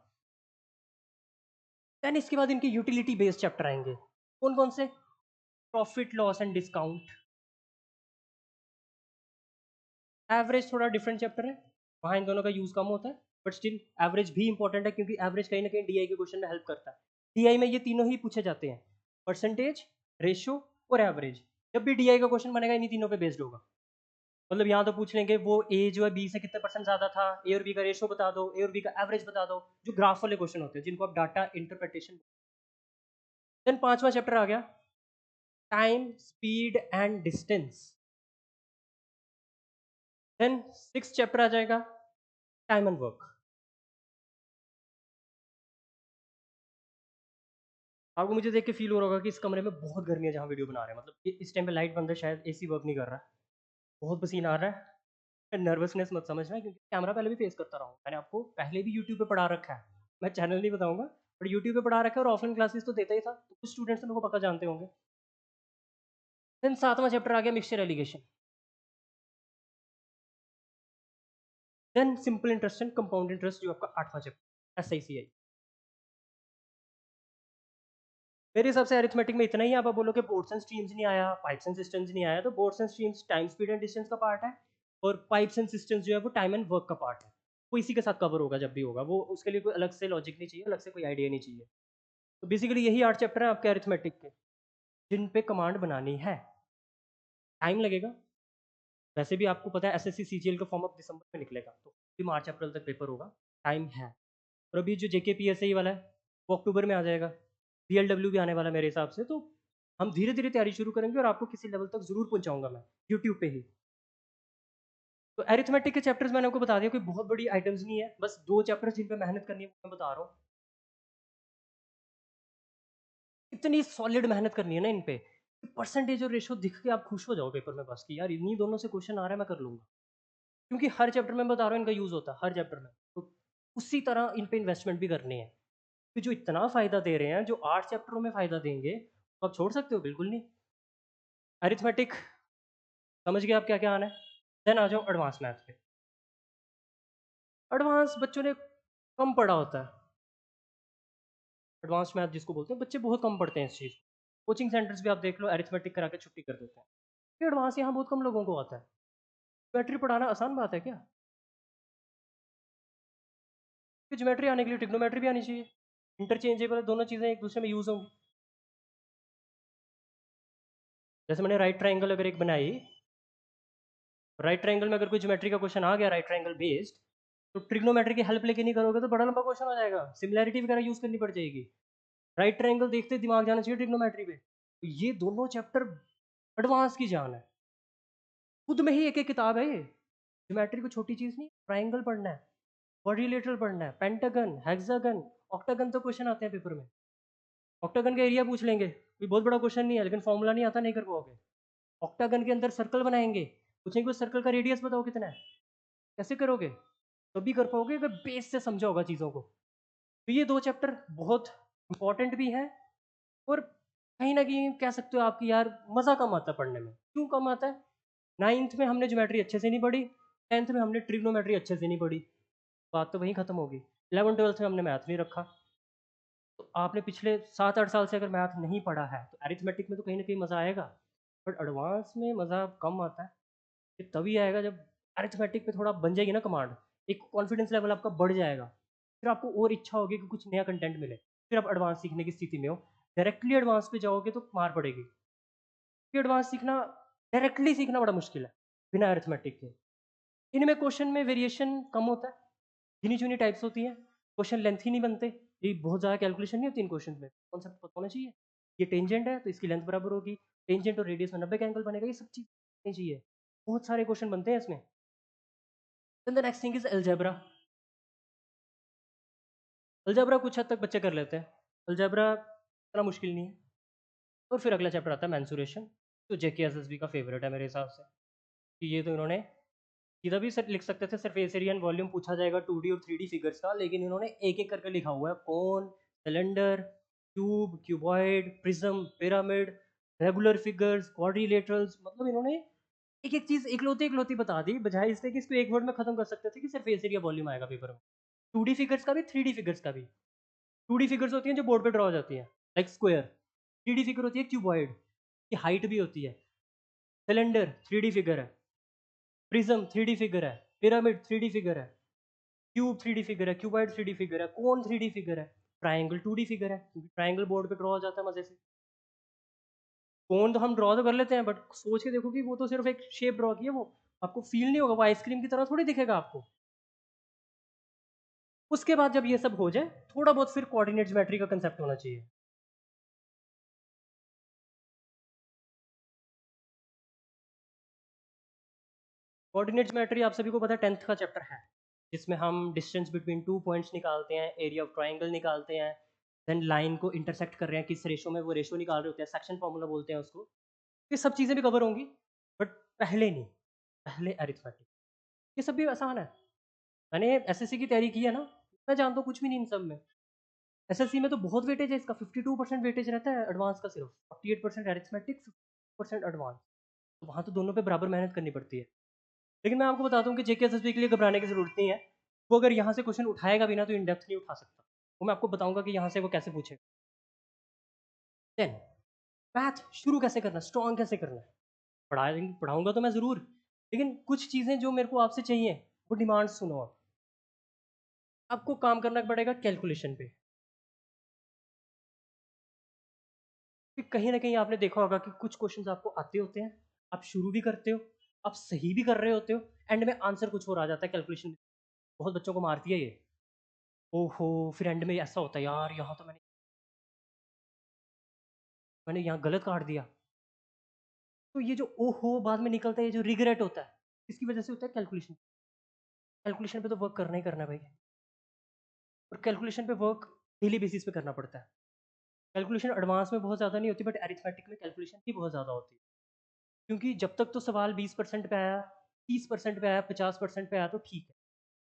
देन इसके बाद इनके यूटिलिटी बेस्ड चैप्टर आएंगे। कौन कौन से? Profit loss and discount. Average थोड़ा डिफरेंट चैप्टर है, वहाँ इन दोनों का यूज कम होता है, बट स्टिल एवरेज भी इंपॉर्टेंट है, क्योंकि एवरेज कहीं ना कहीं डीआई के क्वेश्चन में हेल्प करता है। डीआई में ये तीनों ही पूछे जाते हैं, परसेंटेज, रेशियो और एवरेज। जब भी डीआई का क्वेश्चन बनेगा इन्हीं तीनों पे बेस्ड होगा। मतलब यहाँ तो पूछ लेंगे वो ए जो है बी से कितने परसेंट ज्यादा था, ए और बी का रेशियो बता दो, ए और बी का एवरेज बता दो, जो ग्राफ वाले क्वेश्चन होते हैं जिनको आप डाटा इंटरप्रिटेशन। देन पांचवा चैप्टर आ गया, time, speed and distance. Then six chapter आ जाएगा, टाइम एंड वर्क। आपको मुझे देख के फील हो रहा होगा कि इस कमरे में बहुत गर्मी है जहाँ वीडियो बना रहे हैं, मतलब इस टाइम पे लाइट बंद है, शायद एसी वर्क नहीं कर रहा है, बहुत पसीना आ रहा है। नर्वसनेस मत समझना, क्योंकि कैमरा पहले भी फेस करता रहा हूँ, मैंने आपको पहले भी यूट्यूब पे पढ़ा रखा है। मैं चैनल नहीं बताऊंगा, बट यूट्यूब पे पढ़ा रखा है, और ऑफलाइन क्लासेस तो देता ही था, तो कुछ स्टूडेंट्स तो मेरे को पक्का जानते होंगे। देन सातवां चैप्टर आ गया, mixture alligation. Then simple interest and compound interest, जो आपका आठवां चैप्टर, SICI। मेरे हिसाब से अरिथमेटिक में इतना ही। आप बोलो कि बोर्ड्स एंड स्ट्रीम्स नहीं आया, पाइप्स एंड सिस्टम्स नहीं आया, तो boards and streams time, speed and distance का पार्ट है, और पाइप्स एंड सिस्टम्स जो है वो टाइम एंड वर्क का पार्ट है। वो इसी के साथ कवर होगा जब भी होगा, वो उसके लिए कोई अलग से लॉजिक नहीं चाहिए, अलग से कोई आइडिया नहीं चाहिए। तो बेसिकली यही 8 चैप्टर हैं आपके अरिथमेटिक के, जिन पे कमांड बनानी है। टाइम लगेगा, वैसे भी आपको पता है SSC CGL का फॉर्म अप दिसंबर में निकलेगा, तो भी मार्च अप्रैल तक पेपर होगा, टाइम है। और अभी जो JK PSI वाला है वो अक्टूबर में आ जाएगा, BLW भी आने वाला है मेरे हिसाब से। तो हम धीरे धीरे तैयारी शुरू करेंगे, और आपको किसी लेवल तक जरूर पहुंचाऊंगा मैं, यूट्यूब पे ही। तो अरिथमेटिक के चैप्टर्स मैंने आपको बता दिया, कोई बहुत बड़ी आइटम्स नहीं है, बस 2 चैप्टर्स जिन पे मेहनत करनी है मैं बता रहा हूँ। इतनी सॉलिड मेहनत करनी है ना इन पे, परसेंटेज और रेशो दिख के आप खुश हो जाओ पेपर में, बस कि यार इन्हीं दोनों से क्वेश्चन आ रहा है, मैं कर लूंगा। क्योंकि हर चैप्टर में बता रहा हूँ इनका यूज होता है, हर चैप्टर में। तो उसी तरह इन पे इन्वेस्टमेंट भी करनी है, कि जो इतना फायदा दे रहे हैं, जो 8 चैप्टरों में फायदा देंगे, तो आप छोड़ सकते हो? बिल्कुल नहीं। अरिथमेटिक समझ गए आप क्या क्या आना है। देन आ जाओ एडवांस मैथ पे। एडवांस बच्चों ने कम पढ़ा होता है, एडवांस मैथ जिसको बोलते हैं, बच्चे बहुत कम पढ़ते हैं इस चीज़ को। कोचिंग सेंटर्स भी आप देख लो, अरिथमेटिक करा के छुट्टी कर देते हैं। ये एडवांस यहाँ बहुत कम लोगों को आता है। बैटरी पढ़ाना आसान बात है क्या? कि ज्योमेट्री आने के लिए ट्रिग्नोमेट्री भी आनी चाहिए, इंटरचेंजेबल है, दोनों चीज़ें एक दूसरे में यूज़ होंगी। जैसे मैंने राइट ट्रायंगल अगर एक बनाई, राइट ट्रायंगल में अगर कोई ज्योमेट्री का क्वेश्चन आ गया राइट ट्रायंगल बेस्ड, तो ट्रिग्नोमेट्री की हेल्प लेके नहीं करोगे तो बड़ा लंबा क्वेश्चन हो जाएगा, सिमिलैरिटी वगैरह यूज़ करनी पड़ जाएगी। राइट ट्रायंगल देखते दिमाग जाना चाहिए ट्रिग्नोमेट्री पे। तो ये दोनों चैप्टर एडवांस की जान है, खुद में ही एक एक किताब है ये। ज्योमेट्री कोई छोटी चीज़ नहीं, ट्रायंगल पढ़ना है, क्वाड्रिलेटरल पढ़ना है, पेंटागन, हेक्सागन, ऑक्टागन तो क्वेश्चन आते हैं पेपर में। ऑक्टागन का एरिया पूछ लेंगे, कोई बहुत बड़ा क्वेश्चन नहीं है, लेकिन फॉर्मूला नहीं आता नहीं कर पाओगे। ऑक्टागन के अंदर सर्कल बनाएंगे, पूछेंगे उस सर्कल का रेडियस बताओ कितना है, कैसे करोगे? तभी कर पाओगे अगर बेस से समझा होगा चीज़ों को। तो ये दो चैप्टर बहुत इंपॉर्टेंट भी हैं, और कहीं ना कहीं कह सकते हो आपकी यार मज़ा कम आता है पढ़ने में। क्यों कम आता है? 9th में हमने ज्योमेट्री अच्छे से नहीं पढ़ी, 10th में हमने ट्रिग्नोमेट्री अच्छे से नहीं पढ़ी, बात तो वहीं ख़त्म होगी। 11th 12th में हमने मैथ नहीं रखा। तो आपने पिछले 7-8 साल से अगर मैथ नहीं पढ़ा है तो अरिथमेटिक में तो कहीं ना कहीं मज़ा आएगा, बट एडवांस में मज़ा कम आता है। ये तभी आएगा जब अरिथमेटिक पे थोड़ा बन जाएगी ना कमांड, एक कॉन्फिडेंस लेवल आपका बढ़ जाएगा, फिर आपको और इच्छा होगी कि कुछ नया कंटेंट मिले, फिर आप एडवांस सीखने की स्थिति में हो। डायरेक्टली एडवांस पे जाओगे तो मार पड़ेगी, क्योंकि एडवांस सीखना, डायरेक्टली सीखना बड़ा मुश्किल है बिना अरिथमेटिक के। इनमें क्वेश्चन में वेरिएशन कम होता है, गिनी चुनी टाइप्स होती हैं, क्वेश्चन लेंथ ही नहीं बनते, ये बहुत ज़्यादा कैलकुलेशन नहीं होती इन क्वेश्चन में, कॉन्सेप्ट पता होना चाहिए। ये टेंजेंट है तो इसकी लेंथ बराबर होगी, टेंजेंट और रेडियस में 90 का एंगल बनेगा, ये सब चीज़ नहीं चाहिए। बहुत सारे क्वेश्चन बनते हैं इसमें। Then the next thing is algebra. Algebra कुछ हद तक बच्चे कर लेते हैं, अलजेब्रा इतना मुश्किल नहीं है। और फिर अगला चैप्टर आता है मैंसुरेशन, तो जेके एसएसबी का फेवरेट है मेरे हिसाब से, कि ये तो इन्होंने सीधा भी सर लिख सकते थे, सरफेस एरिया एंड वॉल्यूम पूछा जाएगा 2D और 3D फिगर्स का, लेकिन इन्होंने एक एक करके लिखा हुआ है, कौन, cylinder, cube, cuboid, prism, pyramid, regular figures, quadrilaterals, मतलब इन्होंने एक एक चीज़ इकलौती इकलौती बता दी, बजाय इससे कि इसको एक वर्ड में खत्म कर सकते थे कि सरफेस एरिया वॉल्यूम आएगा पेपर में। 2D फिगर्स का भी, 3D फिगर्स का भी। 2D फिगर्स होती हैं जो बोर्ड पे ड्रॉ हो जाती हैं, लाइक स्क्वायर। 3D फिगर होती है क्यूबॉइड, की हाइट भी होती है। सिलेंडर 3D फिगर है, प्रिज्म 3D फिगर है, पिरामिड 3D फिगर है, क्यूब 3D फिगर है, क्यूबॉइड 3D फिगर है, कोन 3D फिगर है, ट्राइंगल 2D फिगर है, क्योंकि ट्राइंगल बोर्ड पे ड्रॉ हो जाता है मजे से। कोन तो हम ड्रॉ तो कर लेते हैं, बट सोच के देखो कि वो तो सिर्फ एक शेप ड्रॉ की है, वो आपको फील नहीं होगा, वो आइसक्रीम की तरह थोड़ी दिखेगा आपको। उसके बाद जब ये सब हो जाए, थोड़ा बहुत फिर कोऑर्डिनेट ज्योमेट्री का कंसेप्ट होना चाहिए। कोऑर्डिनेट ज्योमेट्री आप सभी को पता है 10th का चैप्टर है, जिसमें हम डिस्टेंस बिटवीन 2 पॉइंट्स निकालते हैं, एरिया ऑफ ट्राइंगल निकालते हैं, देन लाइन को इंटरसेक्ट कर रहे हैं किस रेशो में, वो रेशो निकाल रहे होते हैं, सेक्शन फार्मूला बोलते हैं उसको। ये सब चीज़ें भी कवर होंगी, बट पहले नहीं, पहले अरिथमेटिक। ये सब भी आसान है, मैंने एसएससी की तैयारी की है ना, मैं जानता हूँ कुछ भी नहीं इन सब में। एसएससी में तो बहुत वेटेज है इसका, 52% वेटेज रहता है एडवांस का, सिर्फ 48% अरिथमेटिक, 50% एडवांस। तो वहाँ तो दोनों पे बराबर मेहनत करनी पड़ती है। लेकिन मैं आपको बताता हूँ कि जेके एसएसबी के लिए घबराने की जरूरत नहीं है। वो अगर यहाँ से क्वेश्चन उठाएगा भी ना तो इन डेप्थ नहीं उठा सकता, वो मैं आपको बताऊंगा कि यहाँ से वो कैसे पूछेगा। देन मैथ शुरू कैसे करना, स्ट्रॉन्ग कैसे करना है, पढ़ाऊंगा तो मैं ज़रूर, लेकिन कुछ चीज़ें जो मेरे को आपसे चाहिए वो डिमांड सुनो आप। आपको काम करना पड़ेगा कैलकुलेशन पे, कि कहीं ना कहीं आपने देखा होगा कि कुछ क्वेश्चंस आपको आते होते हैं, आप शुरू भी करते हो, आप सही भी कर रहे होते हो, एंड में आंसर कुछ और आ जाता है कैलकुलेशन। बहुत बच्चों को मारती है ये, ओहो, फिर एंड में ऐसा होता है यार यहाँ तो मैंने यहाँ गलत काट दिया। तो ये जो ओहो बाद में निकलता है, ये जो रिग्रेट होता है, इसकी वजह से होता है कैलकुलेशन। कैलकुलेशन पे तो वर्क करना ही करना है भाई, और कैलकुलेशन पे वर्क डेली बेसिस पे करना पड़ता है। कैलकुलेशन एडवांस में बहुत ज़्यादा नहीं होती, बट अरिथमेटिक में कैलकुलेशन ही बहुत ज़्यादा होती है, क्योंकि जब तक तो सवाल 20% पे आया, 30% पे आया, 50% पे आया तो ठीक है,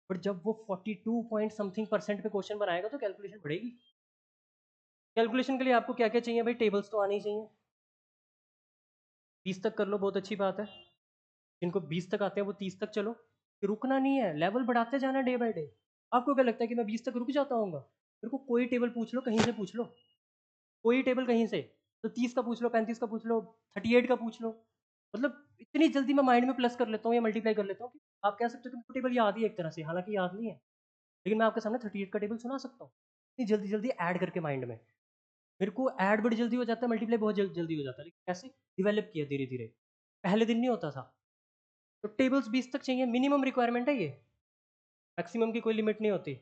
बट जब वो 42 पॉइंट समथिंग परसेंट पे क्वेश्चन बनाएगा तो कैलकुलेशन बढ़ेगी। कैलकुलेशन के लिए आपको क्या क्या चाहिए भाई, टेबल्स तो आनी ही चाहिए। 20 तक कर लो बहुत अच्छी बात है, जिनको 20 तक आते हैं वो 30 तक चलो, रुकना नहीं है, लेवल बढ़ाते जाना डे बाय डे। आपको क्या लगता है कि मैं 20 तक रुक जाता हूँ? मेरे को कोई टेबल पूछ लो, कहीं से पूछ लो, कोई टेबल कहीं से, तो 30 का पूछ लो, 35 का पूछ लो, 38 का पूछ लो, मतलब इतनी जल्दी मैं माइंड में प्लस कर लेता हूँ या मल्टीप्लाई कर लेता हूँ कि आप कह सकते हो कि टेबल याद ही है एक तरह से, हालांकि याद नहीं है। लेकिन मैं आपके सामने 38 का टेबल सुना सकता हूँ इतनी जल्दी जल्दी ऐड करके माइंड में। मेरे को ऐड बड़ी जल्दी हो जाता है, मल्टीप्लाई बहुत जल्दी हो जाता है, लेकिन कैसे डेवलप किया धीरे धीरे, पहले दिन नहीं होता था। तो टेबल्स 20 तक चाहिए, मिनिमम रिक्वायरमेंट है ये, मैक्सिमम की कोई लिमिट नहीं होती।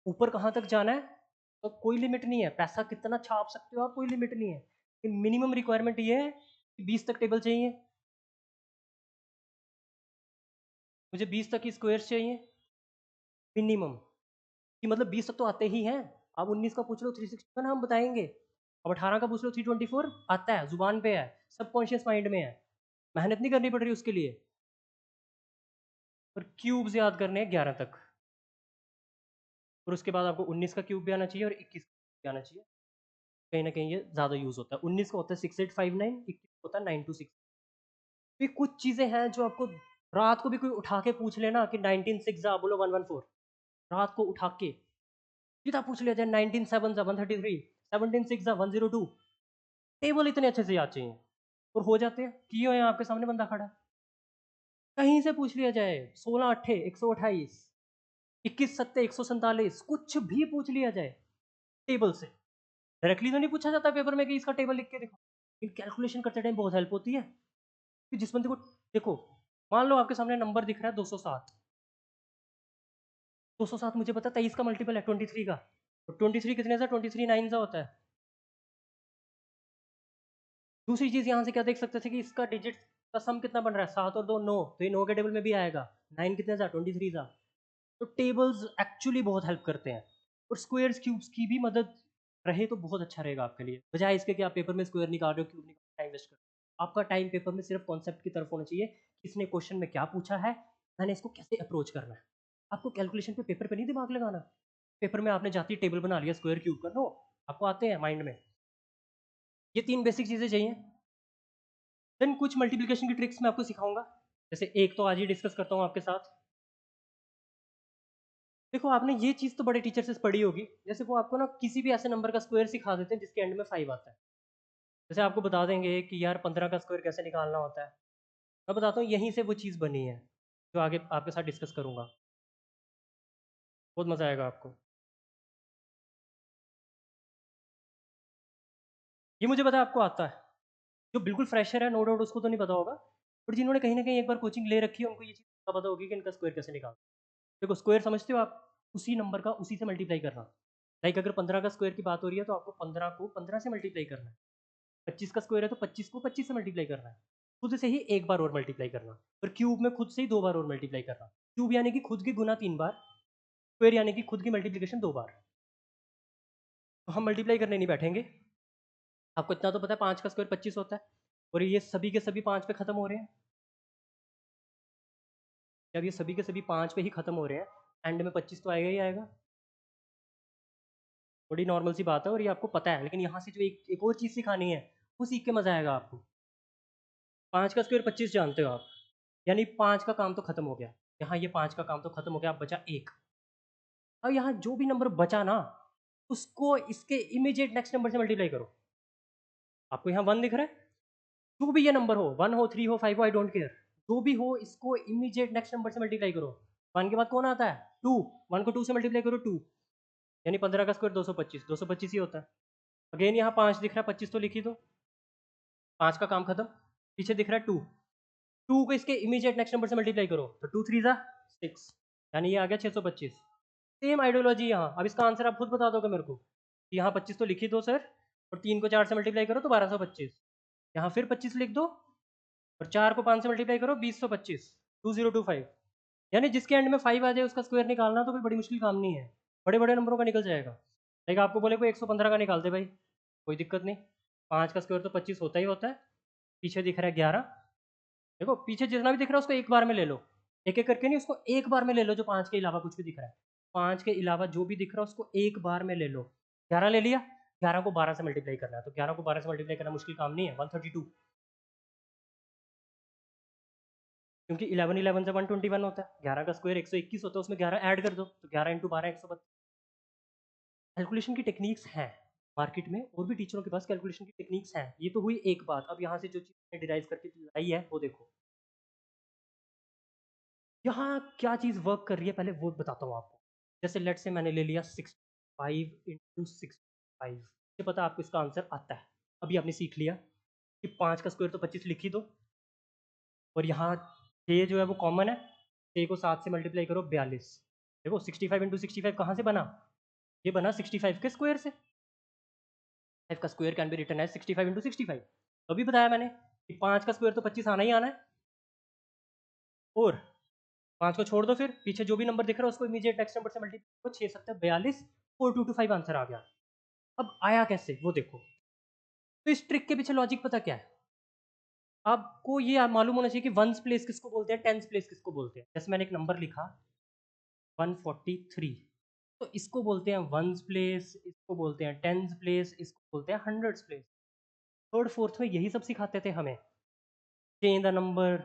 ऊपर कहाँ तक जाना है तो कोई लिमिट नहीं है, पैसा कितना छाप सकते हो आप, कोई लिमिट नहीं है। मिनिमम रिक्वायरमेंट ये है कि 20 तक टेबल चाहिए, मुझे 20 तक की स्क्वायर्स चाहिए मिनिमम, कि मतलब 20 तक तो आते ही हैं। आप 19 का पूछ लो 361 हम बताएंगे, अब 18 का पूछ लो 324 आता है, जुबान पे है, सबकॉन्शियस माइंड में है, मेहनत नहीं करनी पड़ रही उसके लिए। और क्यूब्स याद करने हैं 11 तक, और उसके बाद आपको 19 का क्यूब भी आना चाहिए और 21 का भी आना चाहिए। कहीं ना कहीं ये ज़्यादा यूज़ होता है। 19 का होता है 6859, 21 का होता है 926। ये कुछ चीज़ें हैं जो आपको रात को भी कोई उठा के पूछ लेना कि 19 6 जा बोलो 114, रात को उठा के सीधा पूछ लिया जाए 19 7 जा 133, 17 6 जा 102, टेबल इतने अच्छे से याद चाहिए और हो जाते हैं। किए हुए हैं, आपके सामने बंदा खड़ा है, कहीं से पूछ लिया जाए 16 अट्ठे 128, 21 सत्ते 147, कुछ भी पूछ लिया जाए टेबल से। डायरेक्टली तो नहीं पूछा जाता पेपर में कि इसका टेबल लिख के दिखाओ, लेकिन कैलकुलेशन करते टाइम बहुत हेल्प होती है कि जिस बंदे को, देखो मान लो आपके सामने नंबर दिख रहा है 207, 207 मुझे पता है 23 का मल्टीपल है 23 का, तो 23 कितने सा 23 9 सा होता है। दूसरी चीज यहाँ से क्या देख सकते थे कि इसका डिजिट का सम कितना बन रहा है, 7 और 2 9, तो ये 9 के टेबल में भी आएगा, 9 कितने सा 23 सा। तो टेबल्स एक्चुअली बहुत हेल्प करते हैं, और स्क्वायर्स क्यूब्स की भी मदद रहे तो बहुत अच्छा रहेगा आपके लिए, बजाय इसके कि आप पेपर में स्क्वायर निकाल रहे हो, क्यूब निकाल टाइम वेस्ट कर रहे हो। आपका टाइम पेपर में सिर्फ कॉन्सेप्ट की तरफ होना चाहिए, किसने क्वेश्चन में क्या पूछा है, मैंने इसको कैसे अप्रोच करना है। आपको कैलकुलेशन पे पेपर पे नहीं दिमाग लगाना, पेपर में आपने जाती टेबल बना लिया स्क्वायर क्यूब का, नो, आपको आते हैं माइंड में। ये 3 बेसिक चीज़ें चाहिए। देन कुछ मल्टीप्लिकेशन की ट्रिक्स मैं आपको सिखाऊंगा, जैसे एक तो आज ही डिस्कस करता हूँ आपके साथ। देखो आपने ये चीज़ तो बड़े टीचर से पढ़ी होगी, जैसे वो आपको ना किसी भी ऐसे नंबर का स्क्वायर सिखा देते हैं जिसके एंड में 5 आता है। जैसे आपको बता देंगे कि यार 15 का स्क्वायर कैसे निकालना होता है, मैं बताता हूँ यहीं से वो चीज़ बनी है जो आगे आपके साथ डिस्कस करूंगा, बहुत मज़ा आएगा आपको। ये मुझे पता है आपको आता है, जो बिल्कुल फ्रेशर है नो डाउट उसको तो नहीं पता होगा, बट जिन्होंने कहीं ना कहीं एक बार कोचिंग ले रखी है उनको ये चीज़ पता होगी कि इनका स्क्वायर कैसे निकालना। देखो स्क्वायर समझते हो आप, उसी नंबर का उसी से मल्टीप्लाई करना। लाइक अगर 15 का स्क्वायर की बात हो रही है तो आपको 15 को 15 से मल्टीप्लाई करना है, 25 का स्क्वायर है तो 25 को 25 से मल्टीप्लाई करना है, खुद से ही एक बार और मल्टीप्लाई करना, और क्यूब में खुद से ही 2 बार और मल्टीप्लाई करना। क्यूब यानी कि खुद की गुना 3 बार, स्क्वायर यानी कि खुद की मल्टीप्लिकेशन 2 बार। तो हम मल्टीप्लाई करने नहीं बैठेंगे, आपको इतना तो पता है 5 का स्क्वायर 25 होता है, और ये सभी के सभी 5 पे खत्म हो रहे हैं। जब ये सभी के सभी 5 पे ही खत्म हो रहे हैं, एंड में 25 तो आएगा ही आएगा, बड़ी नॉर्मल सी बात है और ये आपको पता है। लेकिन यहाँ से जो एक और चीज़ सिखानी है वो सीख के मजा आएगा आपको। 5 का स्क्वायर 25 जानते हो आप, यानी 5 का काम तो खत्म हो गया, यहाँ ये 5 का काम तो खत्म हो गया, अब बचा 1। अब यहाँ जो भी नंबर बचा ना, उसको इसके इमीडिएट नेक्स्ट नंबर से मल्टीप्लाई करो। आपको यहाँ 1 दिख रहा है, जो भी ये नंबर हो, 1 हो 3 हो 5 हो, आई डोंट केयर, जो भी हो इसको इमीडिएट नेक्स्ट नंबर से मल्टीप्लाई करो। 1 के बाद कौन आता है 2, 1 को 2 से मल्टीप्लाई करो 2, यानी 15 का स्क्वायर 225, 225 ही होता है। अगेन यहाँ 5 दिख रहा है, 25 तो लिख ही दो, 5 का काम खत्म। पीछे दिख रहा है 2, 2 को इसके इमीडिएट नेक्स्ट नंबर से मल्टीप्लाई करो तो 2 3 जा 6, यानी ये आ गया 625। सेम आइडियोलॉजी यहाँ, अब इसका आंसर आप खुद बता दोगे मेरे को कि यहाँ 25 तो लिख ही दो सर, और 3 को 4 से मल्टीप्लाई करो तो 1225, यहाँ फिर 25 लिख दो, और 4 को 5 से मल्टीप्लाई करो 2025, 2025, यानी जिसके एंड में 5 आ जाए उसका स्क्वायर निकालना तो कोई बड़ी मुश्किल काम नहीं है, बड़े बड़े नंबरों का निकल जाएगा। लाइक आपको बोले कोई 115 का निकाल दे भाई, कोई दिक्कत नहीं, 5 का स्क्वायर तो 25 होता ही होता है। पीछे दिख रहा है 11, देखो पीछे जितना भी दिख रहा है उसको एक बार में ले लो, एक एक करके नहीं, उसको एक बार में ले लो, जो 5 के अलावा कुछ भी दिख रहा है, 5 के अलावा जो भी दिख रहा है उसको एक बार में ले लो। 11 ले लिया, 11 को 12 से मल्टीप्लाई करना है, तो 11 को 12 से मल्टीप्लाई करना मुश्किल काम नहीं है, 132, क्योंकि 11 11 से 121 होता है, 11 का स्क्वायर 121 होता है, उसमें 11 ऐड कर दो तो 11 इंटू 12 132। कैलकुलेशन की टेक्निक्स हैं मार्केट में, और भी टीचरों के पास कैलकुलेशन की टेक्निक्स हैं। ये तो हुई एक बात, अब यहाँ से जो चीज़ डिराइव करके लाई है वो देखो, यहाँ क्या चीज़ वर्क कर रही है पहले वो बताता हूँ आपको। जैसे लेट से मैंने ले लिया 65 × 65, मुझे पता आपको इसका आंसर आता है। अभी आपने सीख लिया कि 5 का स्क्वायर तो 25 लिख ही दो, और यहाँ 6 जो है वो कॉमन है, 6 को 7 से मल्टीप्लाई करो 42। देखो 65 × 65 कहाँ से बना? ये बना 65 के स्क्वायर से। 5 का square can be written as 65 × 65। अभी बताया मैंने कि 5 का स्क्वायर तो 25 आना ही आना है, और 5 को छोड़ दो, फिर पीछे जो भी नंबर दिख रहा है उसको इमीडिएट नेक्स्ट नंबर से मल्टीप्लाई करो, 6 7 42, 4225 आंसर आ गया। अब आया कैसे वो देखो। तो इस ट्रिक के पीछे लॉजिक पता क्या है? आपको ये मालूम होना चाहिए कि वंस प्लेस किसको बोलते हैं, टेंस प्लेस किसको बोलते हैं। जैसे मैंने एक नंबर लिखा 143, तो इसको बोलते हैं वंस प्लेस, इसको बोलते हैं टेंस प्लेस, इसको बोलते हैं हंड्रेड्स प्लेस। थर्ड फोर्थ में यही सब सिखाते थे हमें, change the number,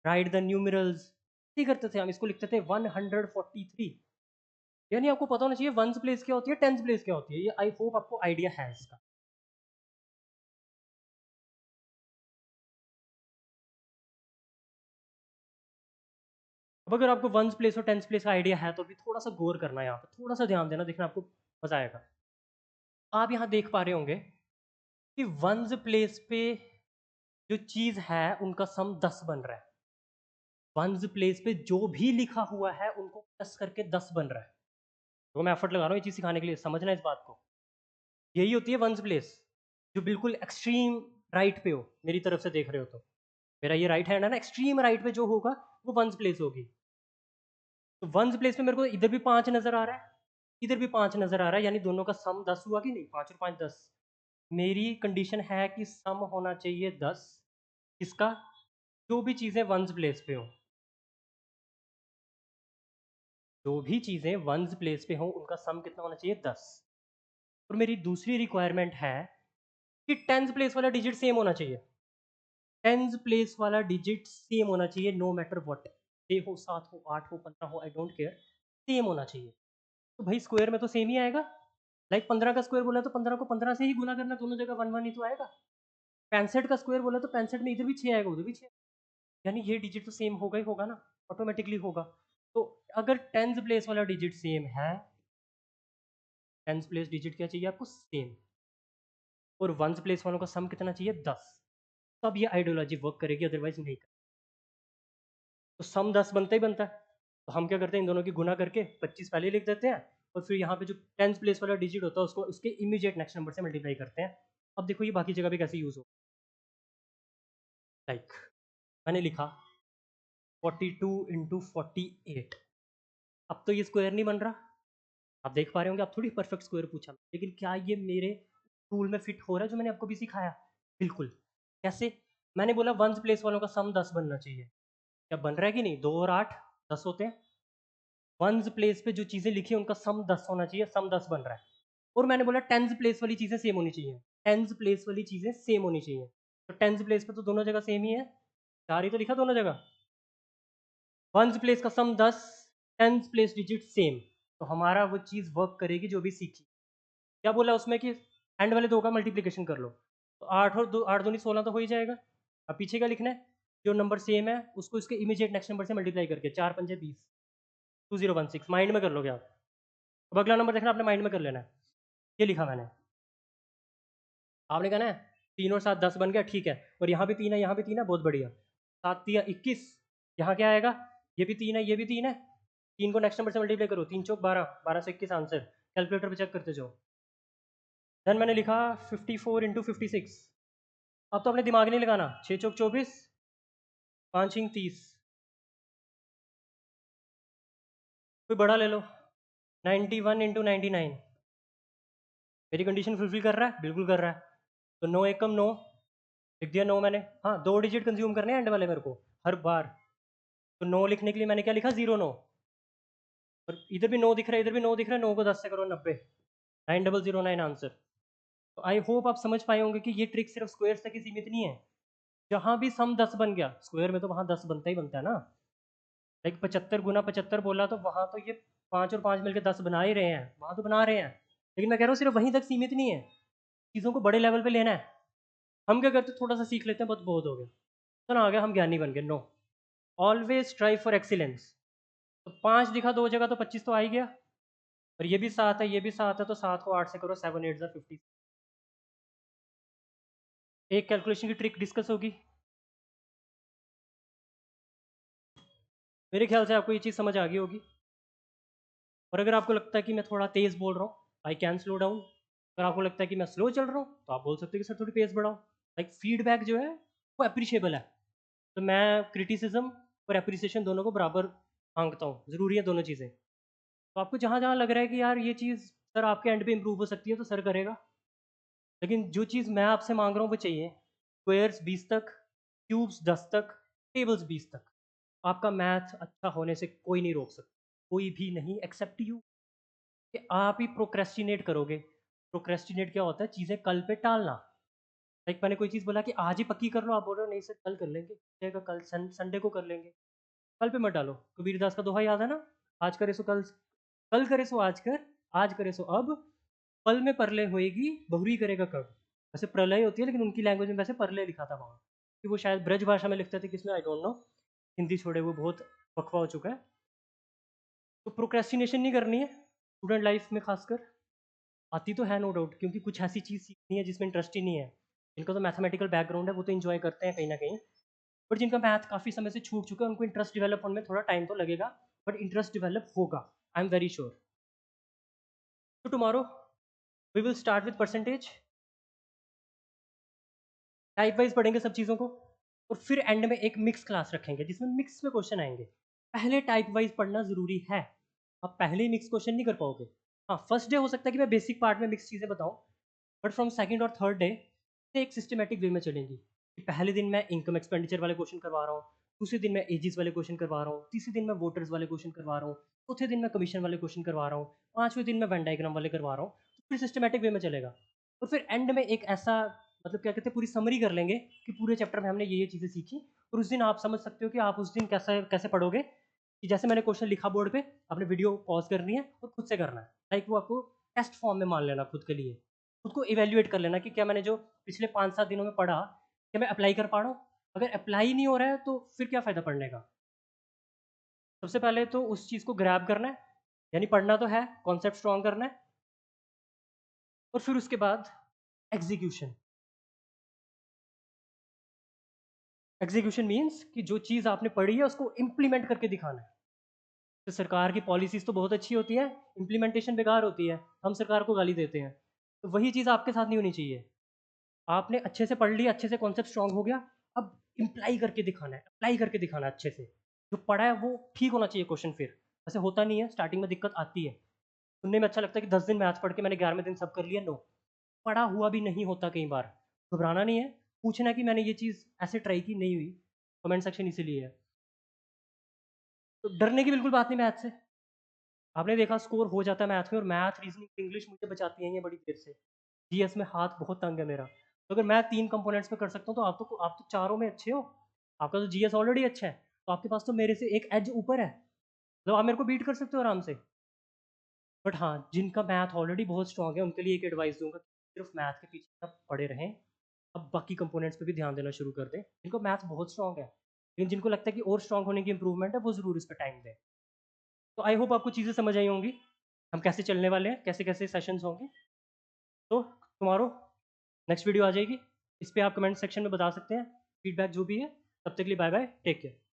right the numerals, ये करते थे हम। इसको लिखते थे 143, यानी आपको पता होना चाहिए वंस प्लेस क्या होती है, टेंस प्लेस क्या होती है। ये आई होप आपको आइडिया है इसका। अब अगर आपको वंस प्लेस और टेंस प्लेस का आइडिया है तो भी थोड़ा सा गौर करना है, यहाँ पे थोड़ा सा ध्यान देना, देखना आपको मजा आएगा। आप यहाँ देख पा रहे होंगे कि वंस प्लेस पे जो चीज है उनका सम 10 बन रहा है। वंस प्लेस पे जो भी लिखा हुआ है उनको प्लस करके 10 बन रहा है। तो मैं एफर्ट लगा रहा हूँ ये चीज सिखाने के लिए, समझना इस बात को। यही होती है वंस प्लेस, जो बिल्कुल एक्सट्रीम राइट पे हो, मेरी तरफ से देख रहे हो तो मेरा ये राइट हैंड है ना, एक्सट्रीम राइट पे जो होगा वो वंस प्लेस होगी। तो वंस प्लेस पे मेरे को इधर भी 5 नजर आ रहा है, इधर भी 5 नजर आ रहा है, यानी दोनों का सम 10 हुआ कि नहीं? 5 और 5 10। मेरी कंडीशन है कि सम होना चाहिए 10, इसका जो भी चीजें वंस प्लेस पे हो, जो भी चीजें वंस प्लेस पे हो उनका सम कितना होना चाहिए? 10। और मेरी दूसरी रिक्वायरमेंट है कि टेंस प्लेस वाला डिजिट सेम होना चाहिए। टेंस प्लेस वाला डिजिट सेम होना चाहिए, नो मैटर व्हाट, 6 हो 7 हो 8 हो 15 हो, आई डोंट केयर, सेम होना चाहिए। तो भाई स्क्वायर में तो सेम ही आएगा। लाइक 15 का स्क्वायर बोला तो 15 को 15 से ही गुना करना, दोनों जगह 1 1 ही तो आएगा। 65 का स्क्वायर बोला तो 65 में इधर भी 6 आएगा, उधर भी 6, यानी ये डिजिट तो सेम होगा ही होगा ना, ऑटोमेटिकली होगा। तो अगर टेंस प्लेस वाला डिजिट सेम है, टेंस प्लेस डिजिट क्या चाहिए आपको? सेम। और वंस प्लेस वालों का सम कितना चाहिए? 10। तब ये आइडियोलॉजी वर्क करेगी, अदरवाइज नहीं करेगी। तो सम 10 बनता ही बनता है, तो हम क्या करते हैं, इन दोनों की गुना करके 25 पहले लिख देते हैं, और फिर यहाँ पे जो टेंस प्लेस वाला डिजिट होता है उसको उसके इमीडिएट नेक्स्ट नंबर से मल्टीप्लाई करते हैं। अब देखो ये बाकी जगह भी कैसे यूज हो। लाइक मैंने लिखा 42 × 48, अब तो ये स्क्वायर नहीं बन रहा, आप देख पा रहे होंगे। आप थोड़ी परफेक्ट स्क्वायर पूछा, लेकिन क्या ये मेरे टूल में फिट हो रहा है जो मैंने आपको भी सिखाया? बिल्कुल। कैसे? मैंने बोला वंस प्लेस वालों का सम 10 बनना चाहिए, क्या बन रहा है कि नहीं? 2 और 8 10 होते हैं। वंस प्लेस पे जो चीज़ें लिखी है उनका सम 10 होना चाहिए, सम 10 बन रहा है। और मैंने बोला टेंस प्लेस वाली चीज़ें सेम होनी चाहिए, टेंस प्लेस वाली चीज़ें सेम होनी चाहिए। तो टेंस प्लेस पे तो दोनों जगह सेम ही है, 4 ही तो लिखा दोनों जगह। वंस प्लेस का सम 10, टेंस प्लेस डिजिट सेम, तो हमारा वो चीज़ वर्क करेगी जो भी सीखी। क्या बोला उसमें कि एंड वाले दो का मल्टीप्लिकेशन कर लो, तो 8 और 2 8 दूनी 16 तो हो ही जाएगा। अब पीछे क्या लिखना है? जो नंबर सेम है उसको इसके इमीडिएट नेक्स्ट नंबर से मल्टीप्लाई करके, 4 पंजे 20, 2016 माइंड में कर लोगे आप। अब अगला नंबर देखना आपने माइंड में कर लेना है। ये लिखा मैंने, आपने कहना है 3 और 7 10 बन गया, ठीक है। और यहाँ भी 3 है, यहाँ भी 3 है, बहुत बढ़िया। 7 3 21, यहाँ क्या आएगा? ये भी 3 है, ये भी 3 है, 3 को नेक्स्ट नंबर से मल्टीप्लाई करो, 3 चौक 12, 12 से 21 आंसर। कैलकुलेटर पे चेक करते जाओ। देन मैंने लिखा 54 × 56। अब तो अपने दिमाग नहीं लगाना, 6 चौक 24, 5 इंक 30, कोई बड़ा ले लो, 91 × 99। मेरी कंडीशन फुलफिल कर रहा है? बिल्कुल कर रहा है। तो 9 एकम 9, लिख दिया 9 मैंने। हाँ 2 डिजिट कंज्यूम करने हैं एंड वाले मेरे को हर बार, तो 9 लिखने के लिए मैंने क्या लिखा? 0 9, और इधर भी 9 दिख रहा है, इधर भी 9 दिख रहा है, 9 को 10 से करो 90, 9009 आंसर। तो आई होप आप समझ पाए होंगे कि ये ट्रिक सिर्फ स्क्वायर्स तक ही सीमित नहीं है। जहाँ भी सम 10 बन गया स्क्वायर में, तो वहाँ 10 बनता ही बनता है ना। लाइक 75 × 75 बोला तो वहाँ तो ये 5 और 5 मिलकर 10 बना ही रहे हैं, वहाँ तो बना रहे हैं। लेकिन मैं कह रहा हूँ सिर्फ वहीं तक सीमित नहीं है, चीज़ों को बड़े लेवल पे लेना है। हम क्या करते हैं, थोड़ा सा सीख लेते हैं, बहुत बहुत हो गया, तो ना आ गया, हम ज्ञानी बन गए। No, always try for excellence. तो 5 दिखा 2 जगह तो 25 तो आ ही गया। और ये भी 7 है, ये भी 7 है, तो 7 को 8 से करो, 7 8 ज़ा 50। एक कैलकुलेशन की ट्रिक डिस्कस होगी। मेरे ख्याल से आपको ये चीज़ समझ आ गई होगी। और अगर आपको लगता है कि मैं थोड़ा तेज़ बोल रहा हूँ, आई कैन स्लो डाउन। अगर आपको लगता है कि मैं स्लो चल रहा हूँ, तो आप बोल सकते हो कि सर थोड़ी पेस बढ़ाओ। लाइक फीडबैक जो है वो अप्रिशिएबल है। तो मैं क्रिटिसिज्म और एप्रिसिएशन दोनों को बराबर आंकता हूँ, ज़रूरी है दोनों चीज़ें। तो आपको जहाँ जहाँ लग रहा है कि यार ये चीज़ सर आपके एंड पे इम्प्रूव हो सकती है, तो सर करेगा। लेकिन जो चीज़ मैं आपसे मांग रहा हूँ वो चाहिए। स्क्वेयर्स 20 तक, क्यूब्स 10 तक, टेबल्स 20 तक। आपका मैथ अच्छा होने से कोई नहीं रोक सकता, कोई भी नहीं एक्सेप्ट यू। कि आप ही प्रोक्रेस्टिनेट करोगे। प्रोक्रेस्टिनेट क्या होता है? चीज़ें कल पे टालना। लाइक मैंने कोई चीज़ बोला कि आज ही पक्की कर लो, आप बोल रहे हो नहीं सर कल कर लेंगे, चलेगा, कल संडे को कर लेंगे। कल पे मत डालो। कबीरदास का दोहा याद है ना? आज करे सो कल, कल करे सो आज कर, आज करे सो अब, पल में परलय होएगी, बहुरी करेगा कब। वैसे प्रलय होती है, लेकिन उनकी लैंग्वेज में वैसे परलय लिखा था वहाँ, कि वो शायद ब्रज भाषा में लिखते थे, किसमें आई डोंट नो। हिंदी छोड़े, वो बहुत वक्फा हो चुका है। तो प्रोक्रेस्टिनेशन नहीं करनी है स्टूडेंट लाइफ में खासकर। आती तो है नो डाउट, क्योंकि कुछ ऐसी चीज़ सीखनी है जिसमें इंटरेस्ट ही नहीं है। जिनका तो मैथमेटिकल बैकग्राउंड है वो तो इन्जॉय करते हैं कहीं ना कहीं। बट जिनका मैथ काफ़ी समय से छूट चुका है, उनको इंटरेस्ट डेवलप होने में थोड़ा टाइम तो लगेगा, बट इंटरेस्ट डेवलप होगा, आई एम वेरी श्योर। तो tomorrow we will start with percentage. Type wise पढ़ेंगे सब चीज़ों को, और फिर एंड में एक मिक्स क्लास रखेंगे जिसमें मिक्स में क्वेश्चन आएंगे। पहले टाइप वाइज पढ़ना ज़रूरी है। आप पहले ही मिक्स क्वेश्चन नहीं कर पाओगे। हाँ, फर्स्ट डे हो सकता है कि मैं बेसिक पार्ट में मिक्स चीज़ें बताऊँ, बट फ्रॉम सेकंड और थर्ड डे एक सिस्टमेटिक वे में चलेंगी। कि पहले दिन मैं इनकम एक्सपेंडिचर वाले क्वेश्चन करवा रहा हूँ, दूसरे दिन मैं एजिस वाले क्वेश्चन करवा रहा हूँ, तीसरे दिन मैं वोटर्स वाले क्वेश्चन करवा रहा हूँ, चौथे दिन मैं कमीशन वाले क्वेश्चन करवा रहा हूँ, पाँचवें दिन मैं वेन डायग्राम वाले करवा रहा हूँ। तो फिर सिस्टमेटिक वे में चलेगा। और फिर एंड में एक ऐसा, मतलब क्या कहते हैं, पूरी समरी कर लेंगे कि पूरे चैप्टर में हमने ये चीज़ें सीखी। और उस दिन आप समझ सकते हो कि आप उस दिन कैसे कैसे पढ़ोगे। कि जैसे मैंने क्वेश्चन लिखा बोर्ड पे, आपने वीडियो पॉज करनी है और खुद से करना है। लाइक वो आपको टेस्ट फॉर्म में मान लेना खुद के लिए। खुद को इवैल्यूएट कर लेना कि क्या मैंने जो पिछले 5-7 दिनों में पढ़ा, क्या मैं अप्लाई कर पा रहा हूँ? अगर अप्लाई नहीं हो रहा है तो फिर क्या फ़ायदा पढ़ने का? सबसे पहले तो उस चीज़ को ग्रैब करना है, यानी पढ़ना तो है, कॉन्सेप्ट स्ट्रॉन्ग करना है, और फिर उसके बाद एग्ज़ीक्यूशन। एग्ज़ीक्यूशन मीन्स कि जो चीज़ आपने पढ़ी है उसको इम्प्लीमेंट करके दिखाना है। तो सरकार की पॉलिसीज़ तो बहुत अच्छी होती है, इम्प्लीमेंटेशन बेकार होती है, हम सरकार को गाली देते हैं। तो वही चीज़ आपके साथ नहीं होनी चाहिए। आपने अच्छे से पढ़ लिया, अच्छे से कॉन्सेप्ट स्ट्रॉन्ग हो गया, अब इम्प्लाई करके दिखाना है, अप्लाई करके दिखाना है अच्छे से। जो पढ़ा है वो ठीक होना चाहिए क्वेश्चन फिर। वैसे होता नहीं है, स्टार्टिंग में दिक्कत आती है। सुनने में अच्छा लगता है कि 10 दिन मैथ्स पढ़ के मैंने 11वें दिन सब कर लिया, नो। पढ़ा हुआ भी नहीं होता कई बार। घबराना नहीं है, पूछना है कि मैंने ये चीज़ ऐसे ट्राई की, नहीं हुई, कमेंट सेक्शन इसीलिए है। तो डरने की बिल्कुल बात नहीं मैथ से। आपने देखा स्कोर हो जाता है मैथ में, और मैथ, रीजनिंग, इंग्लिश मुझे बचाती है ये बड़ी देर से। जीएस में हाथ बहुत तंग है मेरा। तो अगर मैं 3 कंपोनेंट्स में कर सकता हूँ, तो आप तो चारों में अच्छे हो। आपका तो जीएस ऑलरेडी अच्छा है, तो आपके पास तो मेरे से एक एज ऊपर है। मतलब आप मेरे को बीट कर सकते हो आराम से। बट हाँ, जिनका मैथ ऑलरेडी बहुत स्ट्रॉन्ग है, उनके लिए एक एडवाइस दूँगा कि सिर्फ मैथ के पीछे आप पड़े रहें। अब बाकी कंपोनेंट्स पे भी ध्यान देना शुरू कर दें। जिनको मैथ बहुत स्ट्रॉन्ग है, लेकिन जिनको लगता है कि और स्ट्रॉन्ग होने की इम्प्रूवमेंट है, वो ज़रूर इस पे टाइम दें। तो आई होप आपको चीज़ें समझ आई होंगी, हम कैसे चलने वाले हैं, कैसे-कैसे सेशंस होंगे। तो टुमारो नेक्स्ट वीडियो आ जाएगी। इस पे आप कमेंट सेक्शन में बता सकते हैं, फीडबैक जो भी है। तब तक के लिए बाय बाय, टेक केयर।